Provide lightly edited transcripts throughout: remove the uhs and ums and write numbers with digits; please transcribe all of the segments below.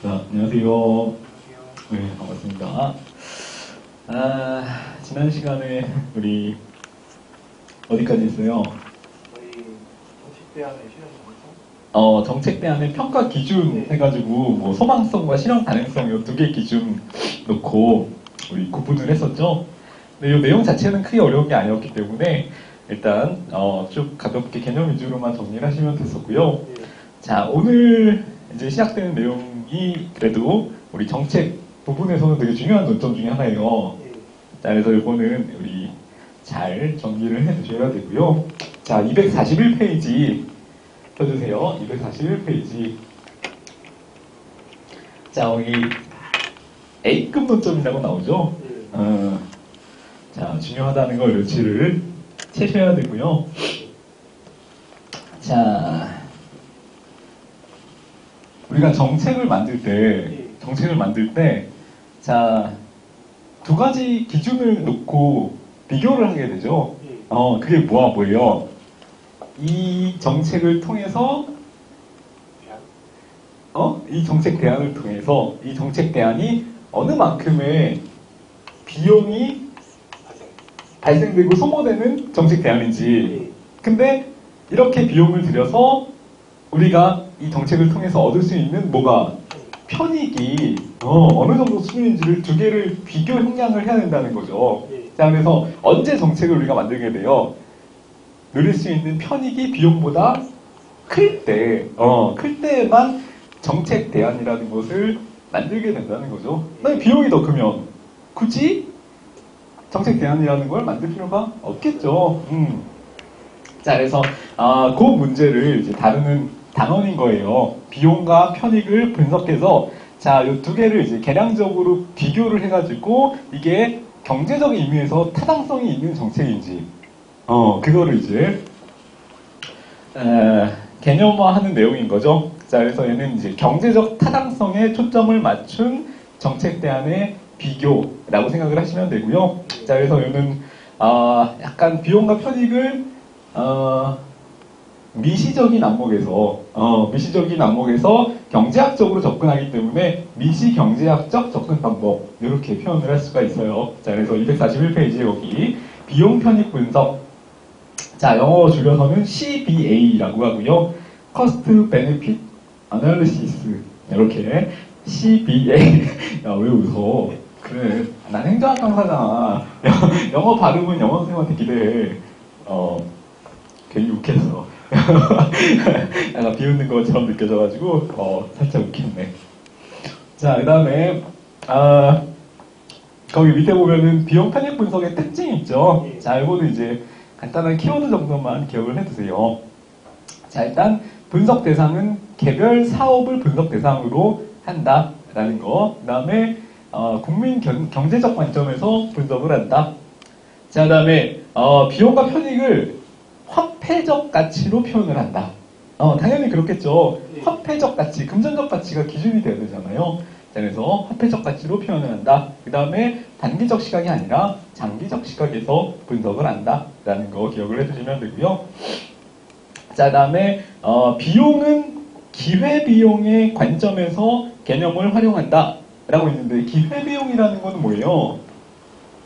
자, 안녕하세요. 네, 반갑습니다. 지난 시간에 우리 어디까지 했어요? 저희 정책대안의 실현 가능성? 정책대안의 평가 기준 네. 해가지고 뭐 소망성과 실현 가능성 이 두 개 기준 놓고 우리 구분을 했었죠. 근데 이 내용 자체는 크게 어려운 게 아니었기 때문에 일단 쭉 가볍게 개념 위주로만 정리를 하시면 됐었고요. 네. 자, 오늘 이제 시작되는 내용이 그래도 우리 정책 부분에서는 되게 중요한 논점 중에 하나예요. 네. 자, 그래서 이거는 우리 잘 정리를 해 두셔야 되고요. 자, 241페이지 펴주세요. 241페이지. 자, 여기 A급 논점이라고 나오죠? 네. 자, 중요하다는 걸 요치를 채셔야 되고요. 자, 우리가 정책을 만들 때, 자, 두 가지 기준을 놓고 비교를 하게 되죠. 네. 그게 뭐예요? 이 정책을 통해서, 이 정책 대안을 통해서, 이 정책 대안이 어느 만큼의 비용이 발생되고 소모되는 정책 대안인지. 네. 근데 이렇게 비용을 들여서 우리가 이 정책을 통해서 얻을 수 있는 편익이 어느 정도 수준인지를 두 개를 비교 형량을 해야 된다는 거죠. 네. 자, 그래서 언제 정책을 우리가 만들게 돼요? 누릴 수 있는 편익이 비용보다 클 때에만 정책 대안이라는 것을 만들게 된다는 거죠. 만약 비용이 더 크면 굳이 정책 대안이라는 걸 만들 필요가 없겠죠. 자, 그래서 그 문제를 이제 다루는 단원인 거예요. 비용과 편익을 분석해서 자, 이 두 개를 이제 계량적으로 비교를 해가지고 이게 경제적인 의미에서 타당성이 있는 정책인지 그거를 이제 개념화하는 내용인 거죠. 자, 그래서 얘는 이제 경제적 타당성에 초점을 맞춘 정책 대안의 비교라고 생각을 하시면 되고요. 자, 그래서 얘는 약간 비용과 편익을 미시적인 안목에서 경제학적으로 접근하기 때문에 미시경제학적 접근 방법 이렇게 표현을 할 수가 있어요. 자, 그래서 241페이지에 여기 비용 편익 분석, 자, 영어 줄여서는 CBA라고 하고요. Cost Benefit Analysis 이렇게 CBA. 야, 왜 웃어? 그래, 난 행정학 강사잖아. 영어 발음은 영어 선생님한테 기대해. 괜히 웃겠어. 약간 비웃는 것처럼 느껴져가지고 살짝 웃겠네. 자, 그 다음에 거기 밑에 보면은 비용 편익 분석의 특징이 있죠. 자, 이거는 이제 간단한 키워드 정도만 기억을 해두세요. 자, 일단 분석 대상은 개별 사업을 분석 대상으로 한다라는 거. 그 다음에 국민 경제적 관점에서 분석을 한다. 자, 그 다음에 비용과 편익을 화폐적 가치로 표현을 한다. 당연히 그렇겠죠. 화폐적 가치, 금전적 가치가 기준이 되어야 되잖아요. 자, 그래서 화폐적 가치로 표현을 한다. 그 다음에 단기적 시각이 아니라 장기적 시각에서 분석을 한다라는 거 기억을 해주시면 되고요. 자, 그 다음에 비용은 기회비용의 관점에서 개념을 활용한다 라고 있는데, 기회비용이라는 건 뭐예요?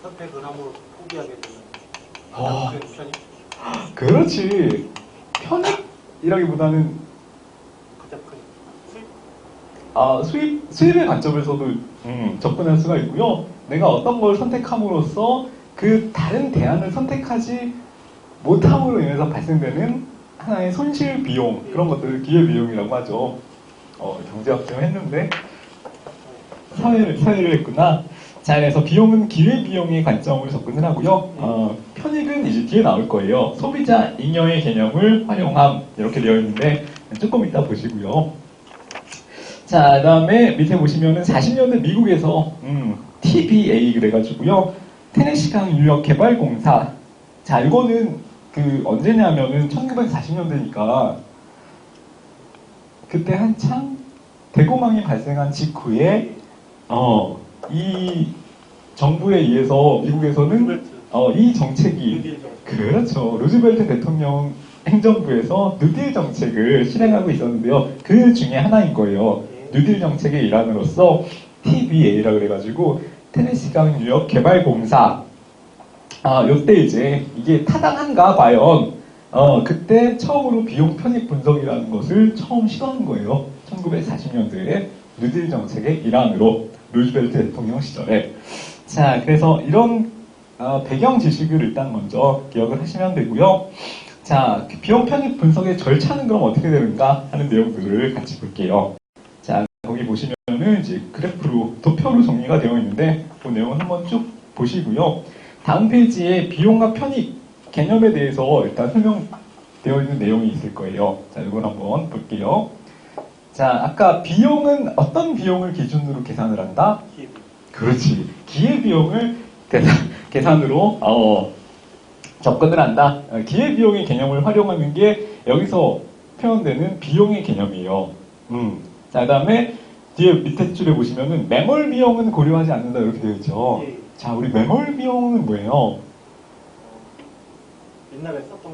선택을 함으로 포기하게 되는 편익? 그렇지. 편익이라기보다는 가장 큰 수입의 관점에서도 접근할 수가 있고요. 내가 어떤 걸 선택함으로써 그 다른 대안을 선택하지 못함으로 인해서 발생되는 하나의 손실 비용, 그런 것들을 기회비용이라고 하죠. 경제학 좀 했는데 사회를 했구나. 자, 그래서 비용은 기회비용의 관점으로 접근을 하고요. 편익은 이제 뒤에 나올 거예요. 소비자 잉여의 개념을 활용함 이렇게 되어 있는데 조금 이따 보시고요. 자, 그 다음에 밑에 보시면은 40년대 미국에서 TBA 그래가지고요. 테네시강 유역개발공사. 자, 이거는 언제냐면은 1940년대니까 그때 한창 대공황이 발생한 직후에 이 정부에 의해서 미국에서는 이 정책이, 그렇죠, 루즈벨트 대통령 행정부에서 뉴딜 정책을 실행하고 있었는데요. 그 중에 하나인 거예요. 뉴딜 정책의 일환으로서 TBA라 그래가지고 테네시 강 유역 개발공사. 요때 이제 이게 타당한가 과연 그때 처음으로 비용 편익 분석이라는 것을 처음 시도한 거예요. 1940년대에 뉴딜 정책의 일환으로 루즈벨트 대통령 시절에. 자, 그래서 이런 배경 지식을 일단 먼저 기억을 하시면 되고요. 자, 비용 편익 분석의 절차는 그럼 어떻게 되는가 하는 내용들을 같이 볼게요. 자, 거기 보시면은 이제 그래프로, 도표로 정리가 되어 있는데 그 내용을 한번 쭉 보시고요. 다음 페이지에 비용과 편익 개념에 대해서 일단 설명되어 있는 내용이 있을 거예요. 자, 이걸 한번 볼게요. 자, 아까 비용은 어떤 비용을 기준으로 계산을 한다? 기회비. 그렇지. 기회비용을 계산으로 접근을 한다. 기회비용의 개념을 활용하는 게 여기서 표현되는 비용의 개념이에요. 자, 그 다음에 뒤에 밑에 줄에 보시면은 매몰 비용은 고려하지 않는다 이렇게 되어 있죠. 예. 자, 우리 매몰 비용은 뭐예요? 옛날에 썼던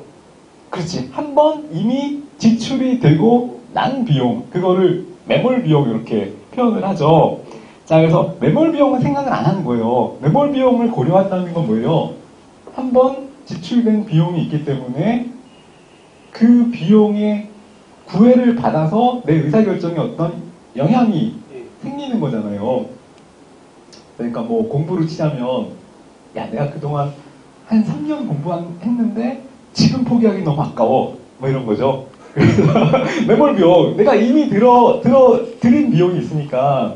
그렇지. 한 번 이미 지출이 되고 난 비용, 그거를 매몰 비용 이렇게 표현을 하죠. 자, 그래서 매몰 비용은 생각을 안 하는 거예요. 매몰 비용을 고려한다는 건 뭐예요? 한 번 지출된 비용이 있기 때문에 그 비용의 구애를 받아서 내 의사결정에 어떤 영향이 예. 생기는 거잖아요. 그러니까 뭐 공부를 치자면 야, 내가 그동안 한 3년 공부했는데 지금 포기하기 너무 아까워. 뭐 이런 거죠. 그래서 매몰 비용, 내가 이미 들인 비용이 있으니까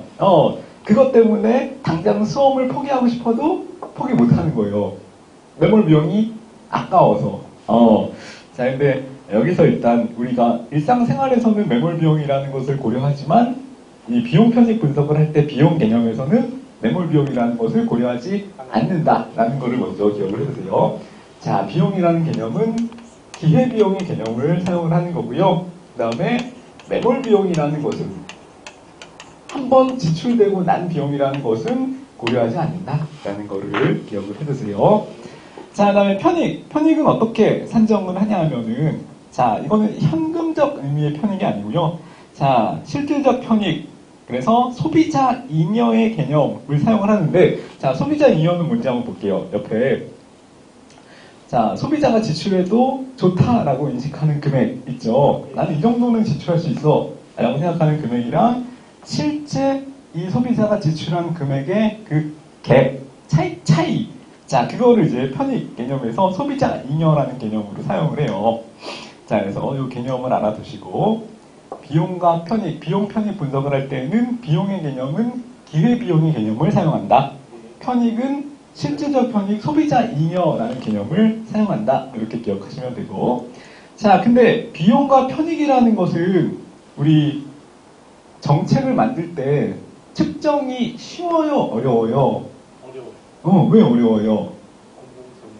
그것 때문에 당장 수험을 포기하고 싶어도 포기 못 하는 거예요. 매몰 비용이 아까워서. 자, 근데 여기서 일단 우리가 일상생활에서는 매몰 비용이라는 것을 고려하지만 이 비용 편익 분석을 할 때 비용 개념에서는 매몰 비용이라는 것을 고려하지 않는다라는 것을 먼저 기억을 해주세요. 자, 비용이라는 개념은 기회비용의 개념을 사용을 하는 거고요. 그 다음에 매몰 비용이라는 것은 한 번 지출되고 난 비용이라는 것은 고려하지 않는다라는 것을 기억을 해두세요. 자, 그 다음에 편익. 편익은 어떻게 산정을 하냐 하면은, 자, 이거는 현금적 의미의 편익이 아니고요. 자, 실질적 편익. 그래서 소비자 잉여의 개념을 사용을 하는데, 자, 소비자 잉여는 뭔지 한번 볼게요. 옆에. 자, 소비자가 지출해도 좋다라고 인식하는 금액 있죠. 나는 이 정도는 지출할 수 있어 라고 생각하는 금액이랑 실제 이 소비자가 지출한 금액의 그 갭, 차이. 자, 그거를 이제 편익 개념에서 소비자 잉여라는 개념으로 사용을 해요. 자, 그래서 이 개념을 알아두시고 비용과 편익, 비용 편익 분석을 할 때는 비용의 개념은 기회비용의 개념을 사용한다. 편익은 실질적 편익, 소비자 잉여라는 개념을 사용한다. 이렇게 기억하시면 되고. 자, 근데 비용과 편익이라는 것은 우리 정책을 만들 때 측정이 쉬워요, 어려워요? 어려워. 왜 어려워요? 공공성이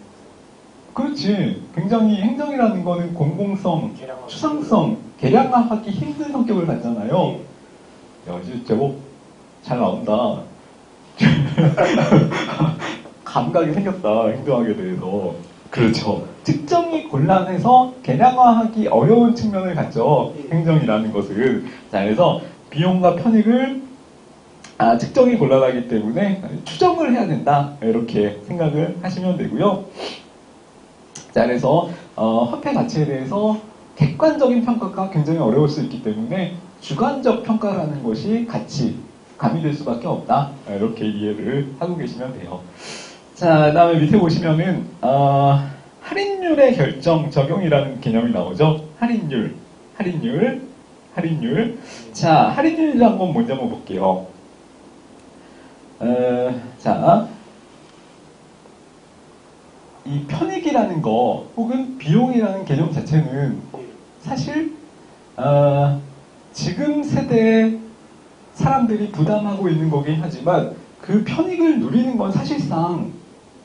그렇지. 굉장히 행정이라는 거는 공공성, 계량화. 추상성, 계량화하기 힘든 성격을 갖잖아요. 야, 이제 제법 잘 나온다. 감각이 생겼다, 행정학에 대해서. 그렇죠. 측정이 곤란해서 계량화하기 어려운 측면을 갖죠. 행정이라는 것은. 자, 그래서 비용과 편익을 측정이 곤란하기 때문에 추정을 해야 된다. 이렇게 생각을 하시면 되고요. 자, 그래서 화폐 가치에 대해서 객관적인 평가가 굉장히 어려울 수 있기 때문에 주관적 평가라는 것이 같이 가미될 수밖에 없다. 이렇게 이해를 하고 계시면 돼요. 자, 그 다음에 밑에 보시면은 할인율의 결정 적용이라는 개념이 나오죠. 할인율. 자, 할인율이란 건 뭔지 한번 볼게요. 자, 이 편익이라는 거 혹은 비용이라는 개념 자체는 사실 지금 세대의 사람들이 부담하고 있는 거긴 하지만 그 편익을 누리는 건 사실상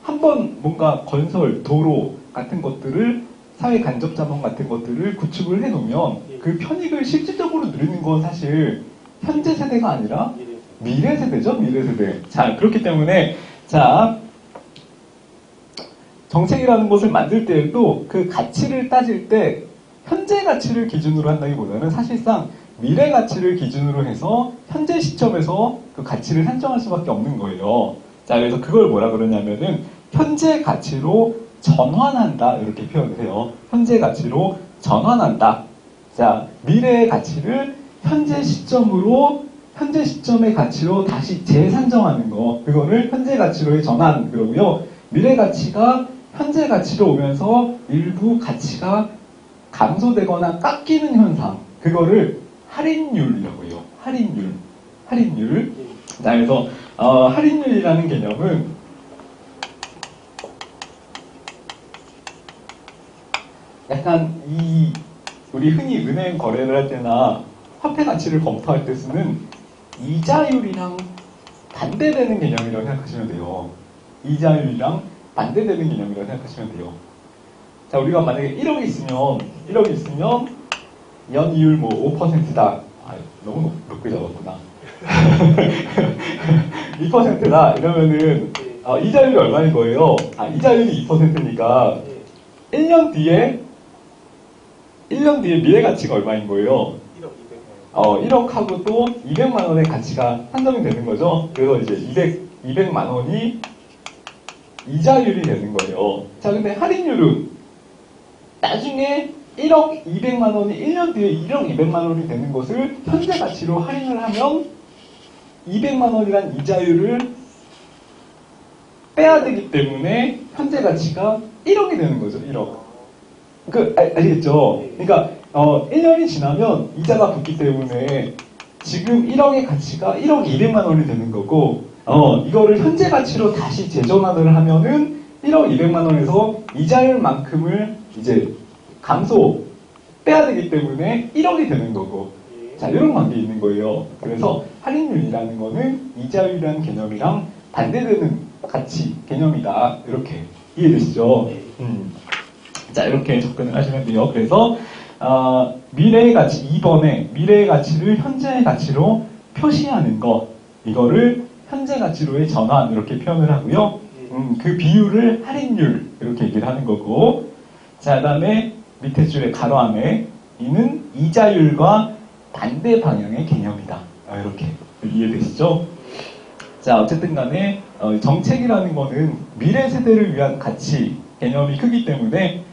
한번 뭔가 건설, 도로 같은 것들을 사회 간접 자본 같은 것들을 구축을 해놓으면 그 편익을 실질적으로 누리는 건 사실 현재 세대가 아니라 미래 세대죠, 미래 세대. 자, 그렇기 때문에 자, 정책이라는 것을 만들 때에도 그 가치를 따질 때 현재 가치를 기준으로 한다기보다는 사실상 미래 가치를 기준으로 해서 현재 시점에서 그 가치를 산정할 수밖에 없는 거예요. 자, 그래서 그걸 뭐라 그러냐면은 현재 가치로 전환한다 이렇게 표현을 해요. 현재 가치로 전환한다. 자, 미래의 가치를 현재 시점의 가치로 다시 재산정하는 거. 그거를 현재 가치로의 전환 그러고요. 미래 가치가 현재 가치로 오면서 일부 가치가 감소되거나 깎이는 현상. 그거를 할인율이라고 해요. 할인율. 자, 그래서 할인율이라는 개념은 약간 우리 흔히 은행 거래를 할 때나 화폐 가치를 검토할 때 쓰는 이자율이랑 반대되는 개념이라고 생각하시면 돼요. 이자율이랑 반대되는 개념이라고 생각하시면 돼요. 자, 우리가 만약에 1억이 있으면 연이율 뭐 5%다. 아, 너무 높게 잡았구나. 2%다. 이러면은 이자율이 얼마인 거예요? 이자율이 2%니까 1년 뒤에 미래 가치가 얼마인 거예요? 1억 200만 1억하고 또 200만 원의 가치가 산정이 되는 거죠. 그래서 이제 200만 원이 이자율이 되는 거예요. 자, 근데 할인율은 나중에 1억 200만 원이 1년 뒤에 1억 200만 원이 되는 것을 현재 가치로 할인을 하면 200만 원이란 이자율을 빼야 되기 때문에 현재 가치가 1억이 되는 거죠. 1억. 아시겠죠? 그러니까 1년이 지나면 이자가 붙기 때문에 지금 1억의 가치가 1억 200만 원이 되는 거고 이거를 현재 가치로 다시 재전환을 하면은 1억 200만 원에서 이자율만큼을 이제 감소 빼야 되기 때문에 1억이 되는 거고 자, 이런 관계 있는 거예요. 그래서 할인율이라는 거는 이자율이라는 개념이랑 반대되는 가치 개념이다. 이렇게 이해되시죠? 자, 이렇게 접근을 하시면 돼요. 그래서 미래의 가치 2번에 미래의 가치를 현재의 가치로 표시하는 것 이거를 현재 가치로의 전환 이렇게 표현을 하고요. 그 비율을 할인율 이렇게 얘기를 하는 거고 자, 그 다음에 밑에 줄에 가로 안에 이는 이자율과 반대 방향의 개념이다. 이렇게 이해되시죠? 자, 어쨌든 간에 정책이라는 거는 미래 세대를 위한 가치 개념이 크기 때문에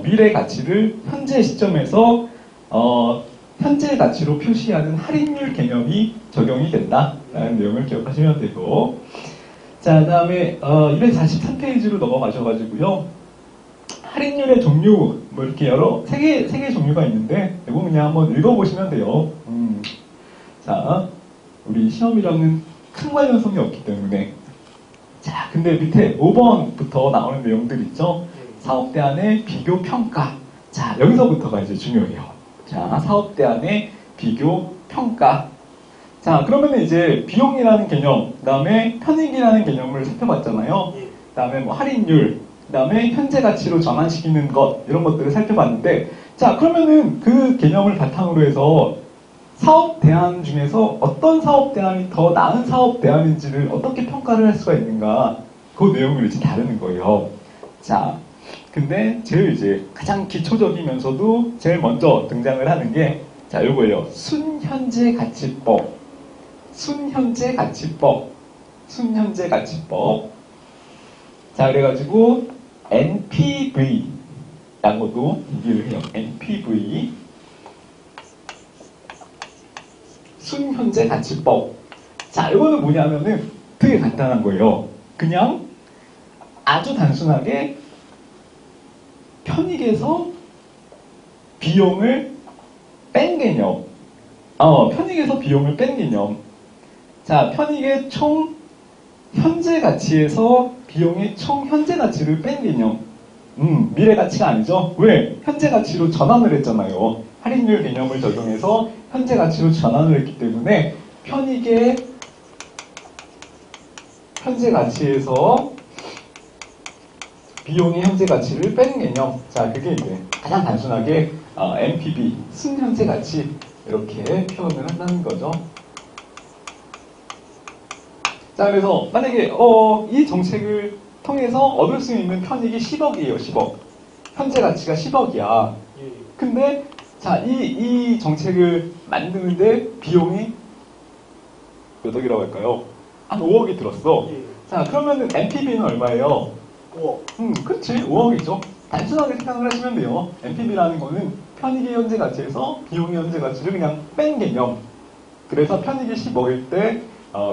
미래 가치를 현재 시점에서 현재 가치로 표시하는 할인율 개념이 적용이 된다라는 내용을 기억하시면 되고 자, 그 다음에 243페이지로 넘어가셔가지고요. 할인율의 종류 뭐 이렇게 세 개 종류가 있는데 이거 그냥 한번 읽어보시면 돼요. 자, 우리 시험이랑은 큰 관련성이 없기 때문에 자, 근데 밑에 5번부터 나오는 내용들 있죠? 사업대안의 비교 평가. 자, 여기서부터가 이제 중요해요. 자, 사업대안의 비교 평가. 자, 그러면 이제 비용이라는 개념, 그 다음에 편익이라는 개념을 살펴봤잖아요. 그 다음에 뭐 할인율, 그 다음에 현재 가치로 전환시키는 것, 이런 것들을 살펴봤는데, 자, 그러면은 그 개념을 바탕으로 해서 사업 대안 중에서 어떤 사업 대안이 더 나은 사업 대안인지를 어떻게 평가를 할 수가 있는가, 그 내용을 이제 다루는 거예요. 자, 근데 제일 이제 가장 기초적이면서도 제일 먼저 등장을 하는 게, 자, 요거예요. 순현재 가치법. 순현재 가치법. 자, 그래가지고 NPV 라는 것도 얘기를 해요. NPV 순현재 가치법. 자, 이거는 뭐냐면은 되게 간단한 거예요. 그냥 아주 단순하게 편익에서 비용을 뺀 개념. 편익에서 비용을 뺀 개념. 자, 편익의 총 현재 가치에서 비용의 총 현재 가치를 뺀 개념. 미래 가치가 아니죠? 왜? 현재 가치로 전환을 했잖아요. 할인율 개념을 적용해서 현재 가치로 전환을 했기 때문에 편익의 현재 가치에서 비용의 현재 가치를 뺀 개념. 자, 그게 이제 가장 단순하게 NPV, 순현재 가치 이렇게 표현을 한다는 거죠. 자, 그래서 만약에 이 정책을 통해서 얻을 수 있는 편익이 10억이에요. 10억. 현재 가치가 10억이야. 근데 자, 이 정책을 만드는데 비용이 몇 억이라고 할까요? 한 5억이 들었어. 예. 자, 그러면은 NPV는 얼마예요? 5억. 그렇지. 5억이죠. 단순하게 생각을 하시면 돼요. NPV라는 거는 편익의 현재 가치에서 비용의 현재 가치를 그냥 뺀 개념. 그래서 편익이 10억일 때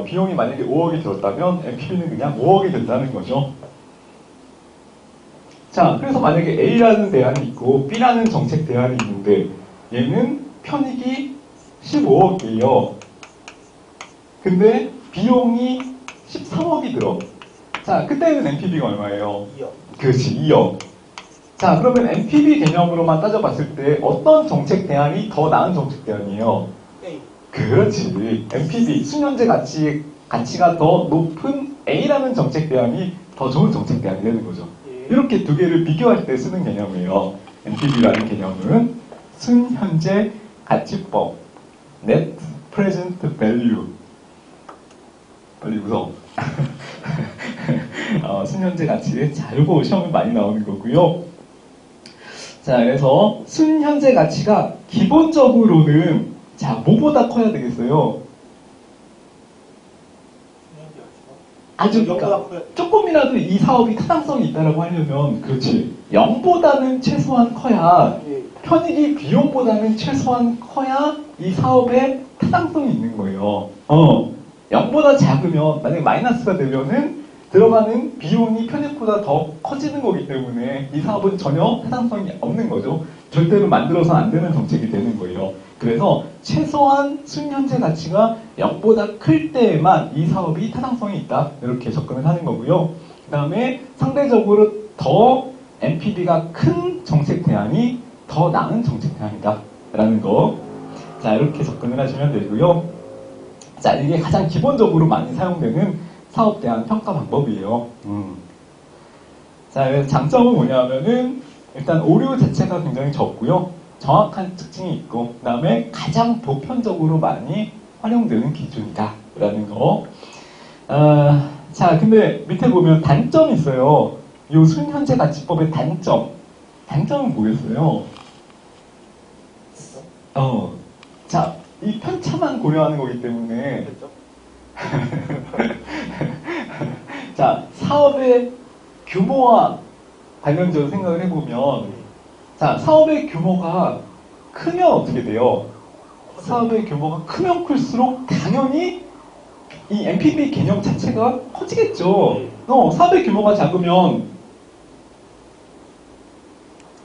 비용이 만약에 5억이 들었다면 NPV는 그냥 5억이 된다는 거죠. 자, 그래서 만약에 A라는 대안이 있고 B라는 정책 대안이 있는데 얘는 편익이 15억이에요. 근데 비용이 13억이 들어. 자, 그때는 NPV가 얼마예요? 2억. 그렇지, 2억. 자, 그러면 NPV 개념으로만 따져봤을 때 어떤 정책 대안이 더 나은 정책 대안이에요? A. 그렇지. NPV, 수년제 가치가 더 높은 A라는 정책 대안이 더 좋은 정책 대안이 되는 거죠. 예. 이렇게 두 개를 비교할 때 쓰는 개념이에요. NPV라는 개념은 순현재 가치법, Net Present Value. 빨리 웃어. 순현재 가치. 자, 이거 시험에 많이 나오는 거고요. 자, 그래서 순현재 가치가 기본적으로는 자, 뭐보다 커야 되겠어요? 아주 영보다 커야. 조금이라도 이 사업이 타당성이 있다라고 하려면 그렇지. 0보다는 최소한 커야 예. 편익이 비용보다는 최소한 커야 이 사업에 타당성이 있는 거예요. 0보다 작으면 만약에 마이너스가 되면은 들어가는 비용이 편익보다 더 커지는 거기 때문에 이 사업은 전혀 타당성이 없는 거죠. 절대로 만들어서 안 되는 정책이 되는 거예요. 그래서 최소한 순현재 가치가 0보다 클 때에만 이 사업이 타당성이 있다. 이렇게 접근을 하는 거고요. 그 다음에 상대적으로 더 NPV가 큰 정책 대안이 더 나은 정책 대안이다. 라는 거. 자, 이렇게 접근을 하시면 되고요. 자, 이게 가장 기본적으로 많이 사용되는 사업 대안 평가 방법이에요. 자, 그래서 장점은 뭐냐면은 일단 오류 자체가 굉장히 적고요. 정확한 특징이 있고, 그 다음에 가장 보편적으로 많이 활용되는 기준이다. 라는 거. 자, 근데 밑에 보면 단점이 있어요. 이 순현재 가치법의 단점. 단점은 뭐였어요? 자, 이 편차만 고려하는 거기 때문에 됐죠? 자, 사업의 규모와 관련적으로 생각을 해보면 자, 사업의 규모가 크면 어떻게 돼요? 사업의 규모가 크면 클수록 당연히 이 NPV 개념 자체가 커지겠죠. 사업의 규모가 작으면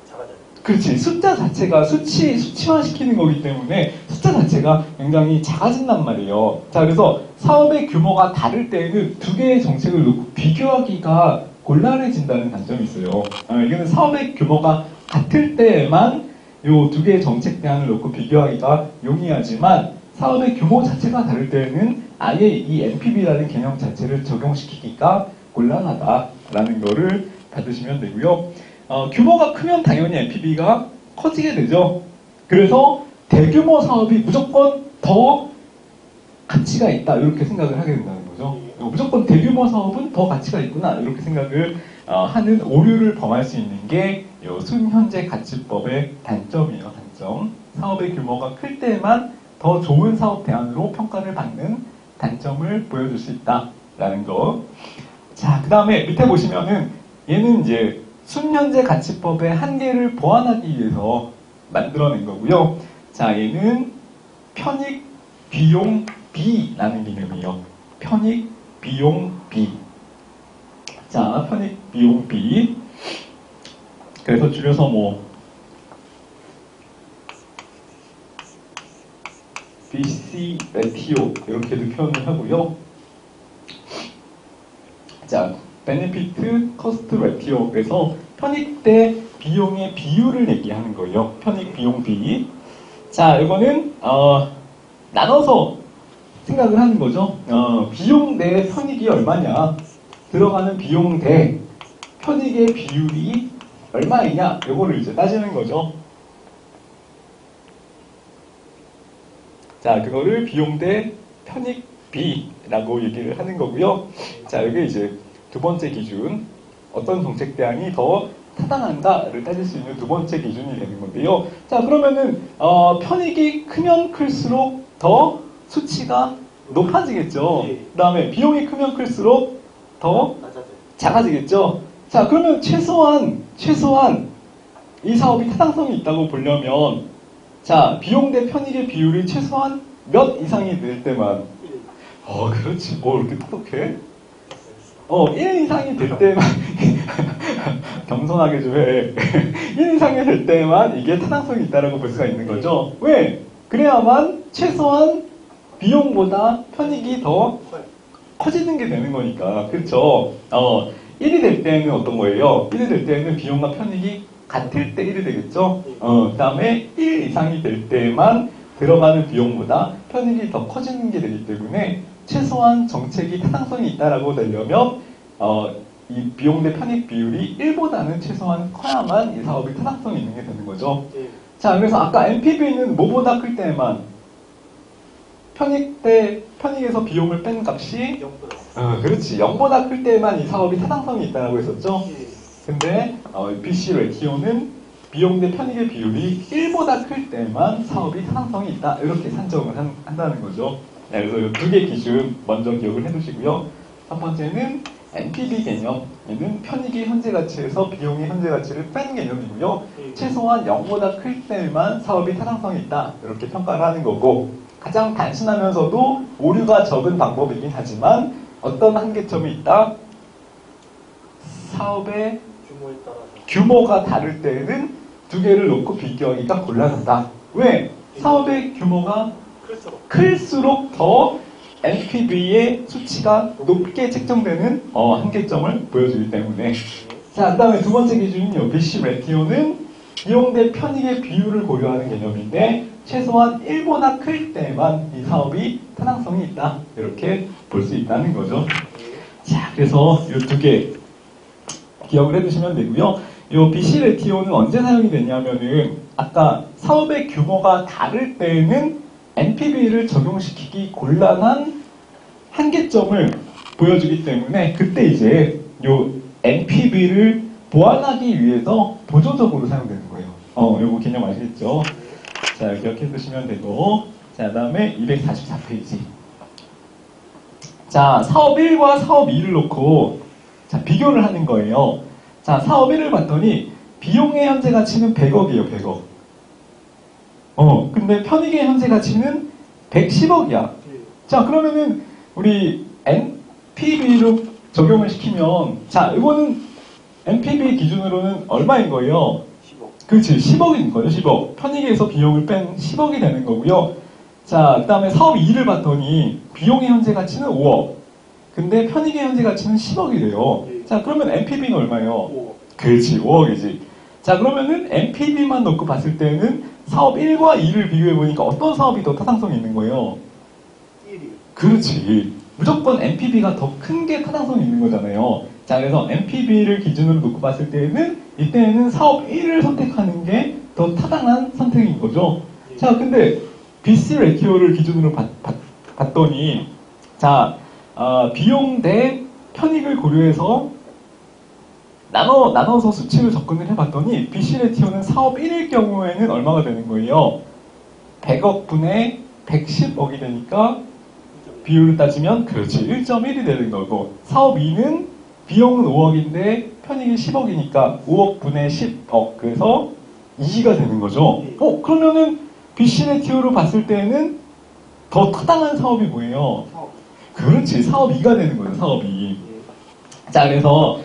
작아져요. 그렇지. 숫자 자체가 수치화시키는 거기 때문에 숫자 자체가 굉장히 작아진단 말이에요. 자, 그래서 사업의 규모가 다를 때에는 두 개의 정책을 놓고 비교하기가 곤란해진다는 단점이 있어요. 이거는 사업의 규모가 같을 때에만 이 두 개의 정책 대안을 놓고 비교하기가 용이하지만 사업의 규모 자체가 다를 때에는 아예 이 NPV라는 개념 자체를 적용시키기가 곤란하다라는 거를 받으시면 되고요. 규모가 크면 당연히 NPV가 커지게 되죠. 그래서 대규모 사업이 무조건 더 가치가 있다 이렇게 생각을 하게 된다는 거죠. 무조건 대규모 사업은 더 가치가 있구나 이렇게 생각을 하는 오류를 범할 수 있는 게 이 순현재 가치법의 단점이에요. 단점. 사업의 규모가 클 때만 더 좋은 사업 대안으로 평가를 받는 단점을 보여줄 수 있다라는 거. 자, 그 다음에 밑에 보시면은 얘는 이제 순현재 가치법의 한계를 보완하기 위해서 만들어낸 거고요. 자, 얘는 편익 비용 B라는 개념이에요. 편익 비용 B. 자, 편익 비용 B. 그래서 줄여서 뭐 BC 레티오 이렇게도 표현을 하고요. 자, 베네피트 커스트 레티오에서 편익 대 비용의 비율을 얘기하는 거예요. 편익 비용 B. 자, 이거는 나눠서 생각을 하는 거죠. 비용 대 편익이 얼마냐, 들어가는 비용 대 편익의 비율이 얼마이냐, 이거를 이제 따지는 거죠. 자, 그거를 비용 대 편익 B라고 얘기를 하는 거고요. 자, 여기 이제 두 번째 기준, 어떤 정책 대안이 더 타당한가를 따질 수 있는 두 번째 기준이 되는 건데요. 자, 그러면은 편익이 크면 클수록 더 수치가 높아지겠죠. 예. 그 다음에 비용이 크면 클수록 더 낮아져요. 작아지겠죠. 자, 그러면 최소한 이 사업이 타당성이 있다고 보려면 자, 비용 대 편익의 비율이 최소한 몇 이상이 될 때만 1. 그렇지. 이렇게 똑똑해? 1 이상이 될 때만 겸손하게 좀 해. 1 이상이 될 때만 이게 타당성이 있다라고 볼 수가 있는 거죠. 왜? 그래야만 최소한 비용보다 편익이 더 커요. 커지는 게 되는 거니까. 그렇죠? 1이 될 때는 어떤 거예요? 1이 될 때는 비용과 편익이 같을 때 1이 되겠죠? 그 다음에 1 이상이 될 때만 들어가는 비용보다 편익이 더 커지는 게 되기 때문에 최소한 정책이 타당성이 있다라고 되려면 이 비용 대 편익 비율이 1보다는 최소한 커야만 이 사업이 타당성이 있는 게 되는 거죠. 예. 자, 그래서 아까 NPV는 뭐보다 클 때만 편익에서 비용을 뺀 값이 0보다. 그렇지. 0보다 클 때만 이 사업이 타당성이 있다라고 했었죠. 예. 근데 BC 레티오는 비용 대 편익의 비율이 1보다 클 때만 사업이 타당성이 있다. 이렇게 산정을 한다는 거죠. 네, 그래서 이 두 개 기준 먼저 기억을 해두시고요. 첫 번째는 NPV 개념. 얘는 편익의 현재 가치에서 비용의 현재 가치를 뺀 개념이고요. 최소한 0보다 클 때만 사업이 타당성이 있다. 이렇게 평가를 하는 거고, 가장 단순하면서도 오류가 적은 방법이긴 하지만 어떤 한계점이 있다? 사업의 규모에 따라서. 규모가 다를 때는 두 개를 놓고 비교하기가 곤란하다. 왜? 사업의 규모가 클수록 더 NPV의 수치가 높게 책정되는 한계점을 보여주기 때문에. 자, 그 다음에 두 번째 기준은요. BC 레티오는 비용 대 편익의 비율을 고려하는 개념인데 최소한 1보다 클 때만 이 사업이 타당성이 있다. 이렇게 볼 수 있다는 거죠. 자, 그래서 이 두 개 기억을 해두시면 되고요. 이 BC 레티오는 언제 사용이 되냐면은 아까 사업의 규모가 다를 때는 NPV를 적용시키기 곤란한 한계점을 보여주기 때문에 그때 이제 이 NPV를 보완하기 위해서 보조적으로 사용되는 거예요. 요거 개념 아시겠죠? 자, 기억해 두시면 되고. 자, 그 다음에 244페이지. 자, 사업 1과 사업 2를 놓고 자, 비교를 하는 거예요. 자, 사업 1을 봤더니 비용의 현재 가치는 100억이에요, 100억. 근데 편익의 현재 가치는 110억이야. 자, 그러면은 우리 NPV로 적용을 시키면 자, 이거는 NPV 기준으로는 얼마인 거예요? 10억. 그렇지, 10억인 거죠, 10억. 편익에서 비용을 뺀 10억이 되는 거고요. 자, 그 다음에 사업 2를 봤더니 비용의 현재 가치는 5억. 근데 편익의 현재 가치는 10억이래요. 자, 그러면 NPV는 얼마예요? 5억. 그렇지, 5억이지. 자, 그러면은 NPV만 놓고 봤을 때는 사업 1과 2를 비교해보니까 어떤 사업이 더 타당성이 있는 거예요? 1위. 그렇지. 무조건 NPV가 더 큰 게 타당성이 있는 거잖아요. 자, 그래서 NPV를 기준으로 놓고 봤을 때는 이때는 사업 1을 선택하는 게 더 타당한 선택인 거죠. 자, 근데 BC 레티오를 기준으로 봤더니 자, 비용 대 편익을 고려해서 나눠서 수치를 접근을 해봤더니 BC 레티오는 사업 1일 경우에는 얼마가 되는 거예요? 100억 분의 110억이 되니까 비율을 따지면 그렇지 1.1이 되는 거고, 사업 2는 비용은 5억인데 편익이 10억이니까 5억 분의 10억, 그래서 2가 되는 거죠. 그러면은 BC 레티오로 봤을 때는 더 타당한 사업이 뭐예요? 사업. 그렇지, 사업 2가 되는 거예요, 사업 2. 자, 그래서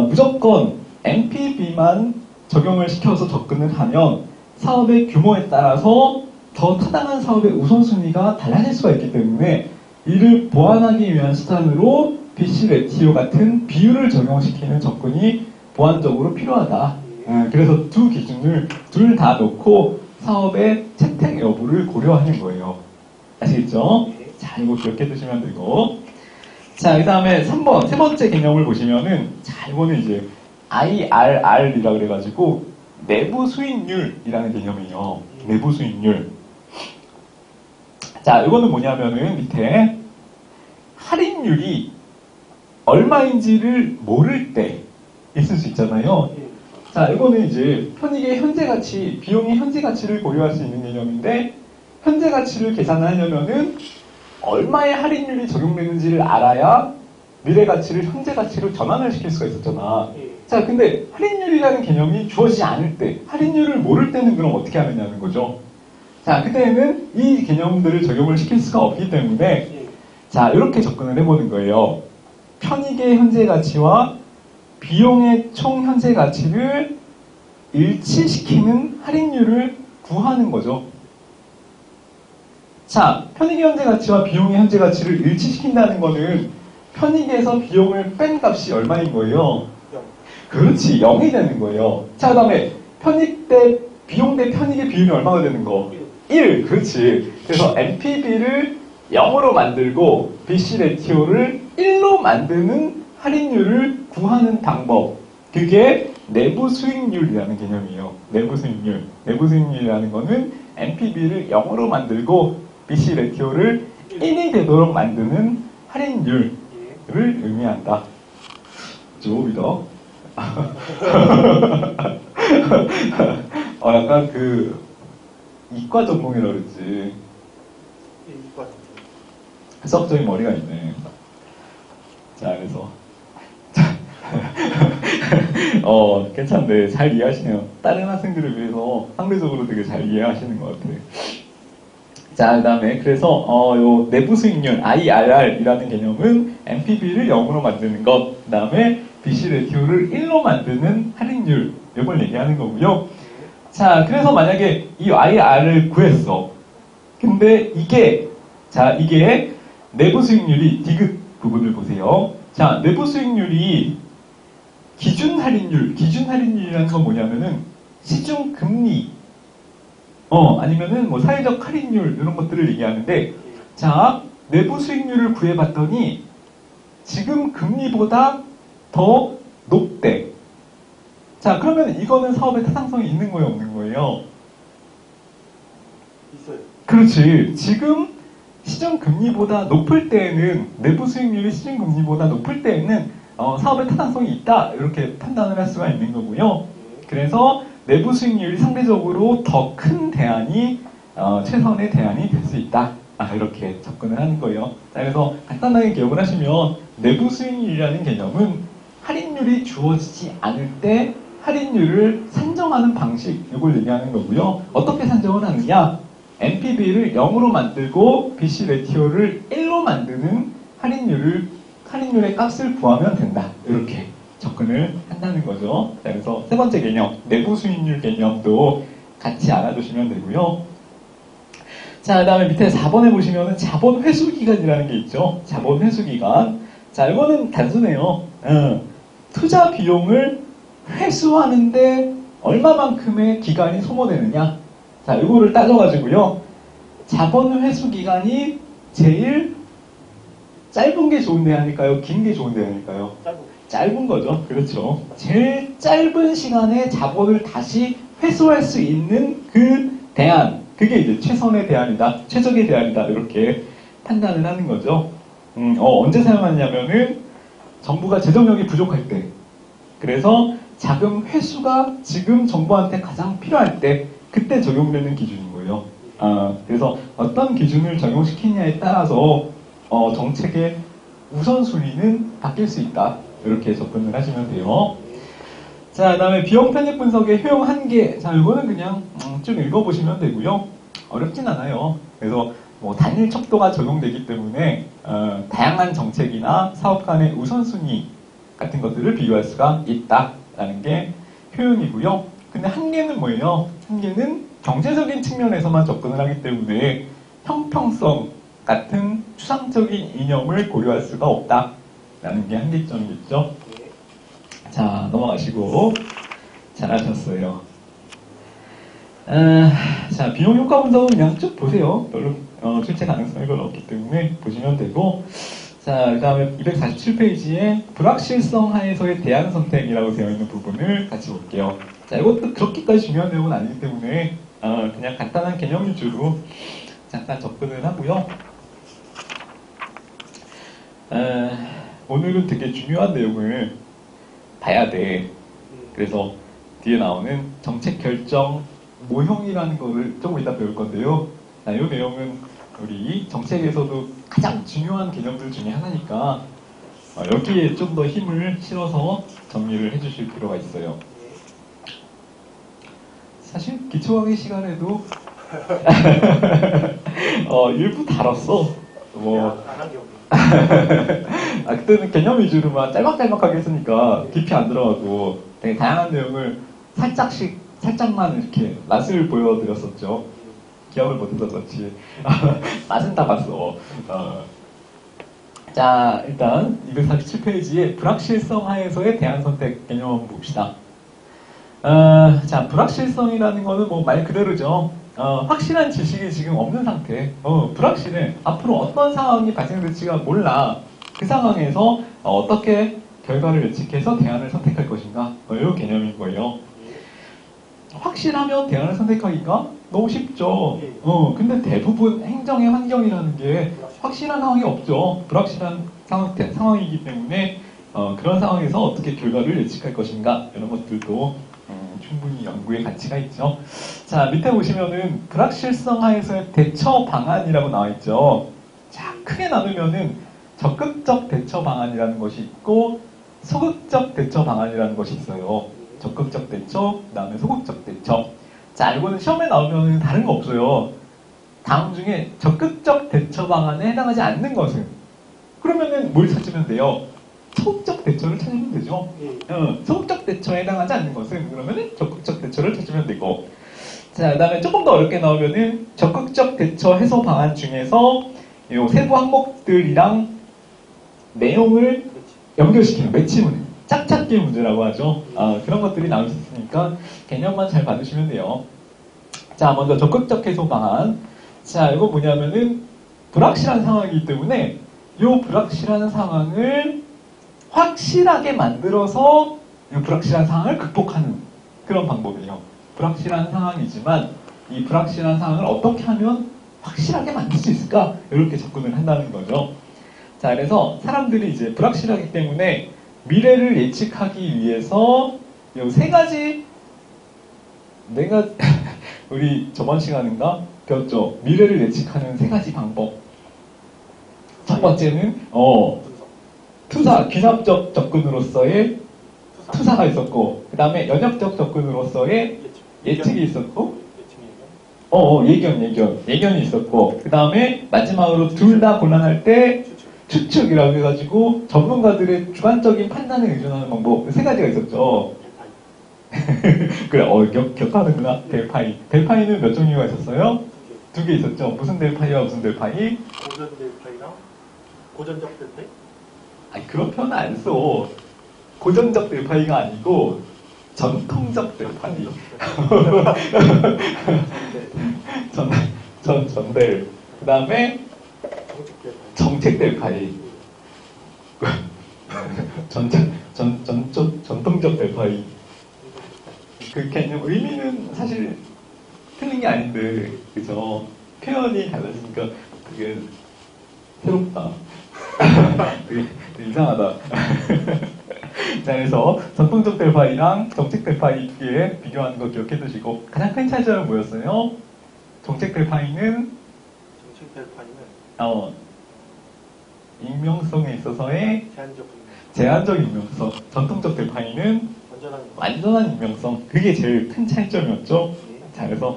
무조건 NPV만 적용을 시켜서 접근을 하면 사업의 규모에 따라서 더 타당한 사업의 우선순위가 달라질 수가 있기 때문에 이를 보완하기 위한 수단으로 BC 레티오 같은 비율을 적용시키는 접근이 보완적으로 필요하다. 그래서 두 기준을 둘 다 놓고 사업의 채택 여부를 고려하는 거예요. 아시겠죠? 자, 이거 기억해 두시면 되고. 자, 그 다음에 3번, 세 번째 개념을 보시면은, 자, 이거는 이제 IRR이라 그래가지고, 내부 수익률이라는 개념이에요. 내부 수익률. 자, 이거는 뭐냐면은, 밑에, 할인율이 얼마인지를 모를 때 있을 수 있잖아요. 자, 이거는 이제 편익의 현재 가치, 비용의 현재 가치를 고려할 수 있는 개념인데, 현재 가치를 계산하려면은 얼마의 할인율이 적용되는지를 알아야 미래 가치를 현재 가치로 전환을 시킬 수가 있었잖아. 예. 자, 근데 할인율이라는 개념이 주어지지 않을 때, 할인율을 모를 때는 그럼 어떻게 하느냐는 거죠. 자, 그때는 이 개념들을 적용을 시킬 수가 없기 때문에, 예. 자, 이렇게 접근을 해보는 거예요. 편익의 현재 가치와 비용의 총 현재 가치를 일치시키는 할인율을 구하는 거죠. 자, 편익의 현재 가치와 비용의 현재 가치를 일치시킨다는 거는 편익에서 비용을 뺀 값이 얼마인 거예요? 0. 그렇지, 0이 되는 거예요. 자, 그 다음에 편익 대 비용 대 편익의 비율이 얼마가 되는 거? 1, 그렇지. 그래서 NPV를 0으로 만들고 BC 레티오를 1로 만드는 할인율을 구하는 방법. 그게 내부 수익률이라는 개념이에요. 내부 수익률. 내부 수익률이라는 거는 NPV를 0으로 만들고 BC 레티오를 1이 되도록 만드는 할인율을 예. 의미한다. 조비더. 약간 그 이과 전공이라고 그랬지. 예, 이과. 해석적인 머리가 있네. 자, 그래서 괜찮네. 잘 이해하시네요. 다른 학생들에 비해서 상대적으로 되게 잘 이해하시는 것 같아요. 자, 그 다음에 그래서 요 내부 수익률 IRR이라는 개념은 NPV를 0으로 만드는 것, 그 다음에 BC 레티오를 1로 만드는 할인율, 이걸 얘기하는 거고요. 자, 그래서 만약에 이 IR을 구했어. 근데 이게 내부 수익률이 디귿 부분을 보세요. 자, 내부 수익률이 기준 할인율이라는 건 뭐냐면은 시중 금리, 아니면은 뭐 사회적 할인율 이런 것들을 얘기하는데, 자, 내부 수익률을 구해봤더니 지금 금리보다 더 높대. 자, 그러면 이거는 사업의 타당성이 있는 거예요, 없는 거예요? 있어요. 그렇지. 지금 시중 금리보다 높을 때에는, 내부 수익률이 시중 금리보다 높을 때에는 사업의 타당성이 있다, 이렇게 판단을 할 수가 있는 거고요. 예. 그래서 내부 수익률이 상대적으로 더 큰 대안이 최선의 대안이 될 수 있다. 이렇게 접근을 하는 거예요. 자, 그래서 간단하게 기억을 하시면 내부 수익률이라는 개념은 할인율이 주어지지 않을 때 할인율을 산정하는 방식, 이걸 얘기하는 거고요. 어떻게 산정을 하느냐? NPV를 0으로 만들고 BC 레티오를 1로 만드는 할인율의 값을 구하면 된다. 이렇게 접근을 한다는 거죠. 자, 그래서 세 번째 개념, 내부 수익률 개념도 같이 알아두시면 되고요. 자, 그 다음에 밑에 4번에 보시면은 자본 회수 기간이라는 게 있죠. 자본 회수 기간. 자, 이거는 단순해요. 투자 비용을 회수하는데 얼마만큼의 기간이 소모되느냐. 자, 이거를 따져가지고요. 자본 회수 기간이 제일 짧은 게 좋은 대안일까요? 긴 게 좋은 대안일까요? 짧은 거죠. 그렇죠. 제일 짧은 시간에 자본을 다시 회수할 수 있는 그 대안. 그게 이제 최선의 대안이다, 최적의 대안이다, 이렇게 판단을 하는 거죠. 언제 사용하냐면은 정부가 재정력이 부족할 때. 그래서 자금 회수가 지금 정부한테 가장 필요할 때, 그때 적용되는 기준인 거예요. 그래서 어떤 기준을 적용시키냐에 따라서 정책의 우선순위는 바뀔 수 있다. 이렇게 접근을 하시면 돼요. 자, 그 다음에 비용 편익 분석의 효용 한계. 자, 이거는 그냥 쭉 읽어보시면 되고요. 어렵진 않아요. 그래서 뭐 단일 척도가 적용되기 때문에 다양한 정책이나 사업 간의 우선순위 같은 것들을 비교할 수가 있다라는 게 효용이고요. 근데 한계는 뭐예요? 한계는 경제적인 측면에서만 접근을 하기 때문에 형평성 같은 추상적인 이념을 고려할 수가 없다라는 게 한계점이겠죠. 자, 넘어가시고 잘하셨어요. 자, 비용 효과 분석은 그냥 쭉 보세요. 별로 출제 가능성이 별로 없기 때문에 보시면 되고, 자, 그 다음에 247페이지에 불확실성 하에서의 대안 선택이라고 되어 있는 부분을 같이 볼게요. 자, 이것도 그렇게까지 중요한 내용은 아니기 때문에 그냥 간단한 개념 위주로 잠깐 접근을 하고요. 오늘은 되게 중요한 내용을 봐야 돼. 그래서 뒤에 나오는 정책 결정 모형이라는 거를 조금 이따 배울 건데요. 자, 이 내용은 우리 정책에서도 가장 중요한 개념들 중에 하나니까 여기에 좀 더 힘을 실어서 정리를 해주실 필요가 있어요. 사실 기초학의 시간에도 일부 다뤘어. 뭐 안한 경우. 그때는 개념 위주로만 짤막짤막하게 했으니까 깊이 안 들어가고 되게 다양한 내용을 살짝만 이렇게 맛을 보여드렸었죠. 기억을 못해서 그렇지. 맛은 다 봤어. 자, 일단 247페이지에 불확실성 하에서의 대안 선택 개념 한번 봅시다. 자, 불확실성이라는 거는 뭐 말 그대로죠. 확실한 지식이 지금 없는 상태. 불확실해. 앞으로 어떤 상황이 발생될지가 몰라. 그 상황에서 어떻게 결과를 예측해서 대안을 선택할 것인가. 이 개념인 거예요. 확실하면 대안을 선택하기가 너무 쉽죠. 근데 대부분 행정의 환경이라는 게 확실한 상황이 없죠. 불확실한 상황이기 때문에 그런 상황에서 어떻게 결과를 예측할 것인가 이런 것들도 충분히 연구의 가치가 있죠. 자, 밑에 보시면은 불확실성 하에서의 대처 방안이라고 나와 있죠. 자, 크게 나누면은 적극적 대처 방안이라는 것이 있고 소극적 대처 방안이라는 것이 있어요. 적극적 대처, 그 다음에 소극적 대처. 자, 이거는 시험에 나오면 다른 거 없어요. 다음 중에 적극적 대처 방안에 해당하지 않는 것은 그러면은 뭘 찾으면 돼요? 소극적 대처를 찾으면 되죠. 소극적 대처에 해당하지 않는 것은 그러면은 적극적 대처를 찾으면 되고. 자, 그 다음에 조금 더 어렵게 나오면은 적극적 대처 해소 방안 중에서 요 세부 항목들이랑 내용을 연결시키는 매치문, 짝찾기 문제라고 하죠. 그런 것들이 나올 수 있으니까 개념만 잘 받으시면 돼요. 자, 먼저 적극적 해소 방안. 자, 이거 뭐냐면은 불확실한 상황이기 때문에 이 불확실한 상황을 확실하게 만들어서 이 불확실한 상황을 극복하는 그런 방법이에요. 불확실한 상황이지만 이 불확실한 상황을 어떻게 하면 확실하게 만들 수 있을까? 이렇게 접근을 한다는 거죠. 자, 그래서 사람들이 이제 불확실하기 때문에 미래를 예측하기 위해서 이 세 가지 내가 우리 저번 시간인가 배웠죠. 미래를 예측하는 세 가지 방법. 첫 번째는 투사, 귀납적 접근으로서의 투사가 있었고, 그 다음에 연역적 접근으로서의 예측이 있었고, 예견이 있었고, 그 다음에 마지막으로 둘 다 곤란할 때 추측이라고 해가지고 전문가들의 주관적인 판단에 의존하는 방법 세 가지가 있었죠. 그래, 기억하는구나. 델파이. 델파이는 몇 종류가 있었어요? 두 개 있었죠. 무슨 델파이와 무슨 델파이? 고전 델파이랑 고전적 델파이? 아니, 그런 표현 안 써. 고전적 델파이가 아니고 전통적 델파이. 전델. 그 다음에 정책 델파이. 전통적 델파이. 그 개념, 의미는 사실 틀린 게 아닌데, 그죠? 표현이 달라지니까 그게 새롭다. 되게 이상하다. 자, 그래서 전통적 델파이랑 정책 델파이 두 개 비교하는 거 기억해 두시고, 가장 큰 차이점은 뭐였어요? 정책 델파이는 정책 델파이는 익명성에 있어서의 제한적 제한적 익명성, 전통적 델파이는 완전한 익명성, 그게 제일 큰 차이점이었죠. 자, 그래서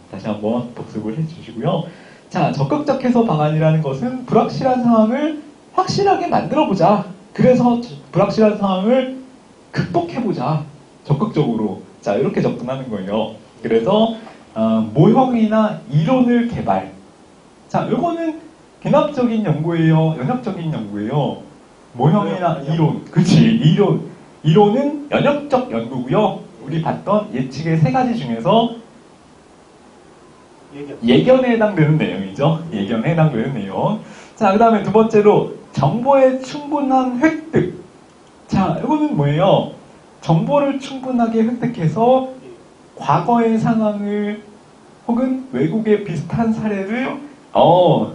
다시 한번 복습을 해주시고요. 자, 적극적 해소 방안이라는 것은 불확실한 상황을 확실하게 만들어보자. 그래서 불확실한 상황을 극복해보자. 적극적으로. 자, 이렇게 접근하는 거예요. 그래서 모형이나 이론을 개발. 자, 이거는 귀납적인 연구예요, 연역적인 연구예요. 모형이나 이론. 그치, 이론은 연역적 연구고요. 우리 봤던 예측의 세 가지 중에서 예견에 해당되는 내용이죠. 예견에 해당되는 내용. 자, 그 다음에 두 번째로 정보의 충분한 획득. 자, 이거는 뭐예요? 정보를 충분하게 획득해서 과거의 상황을 혹은 외국의 비슷한 사례를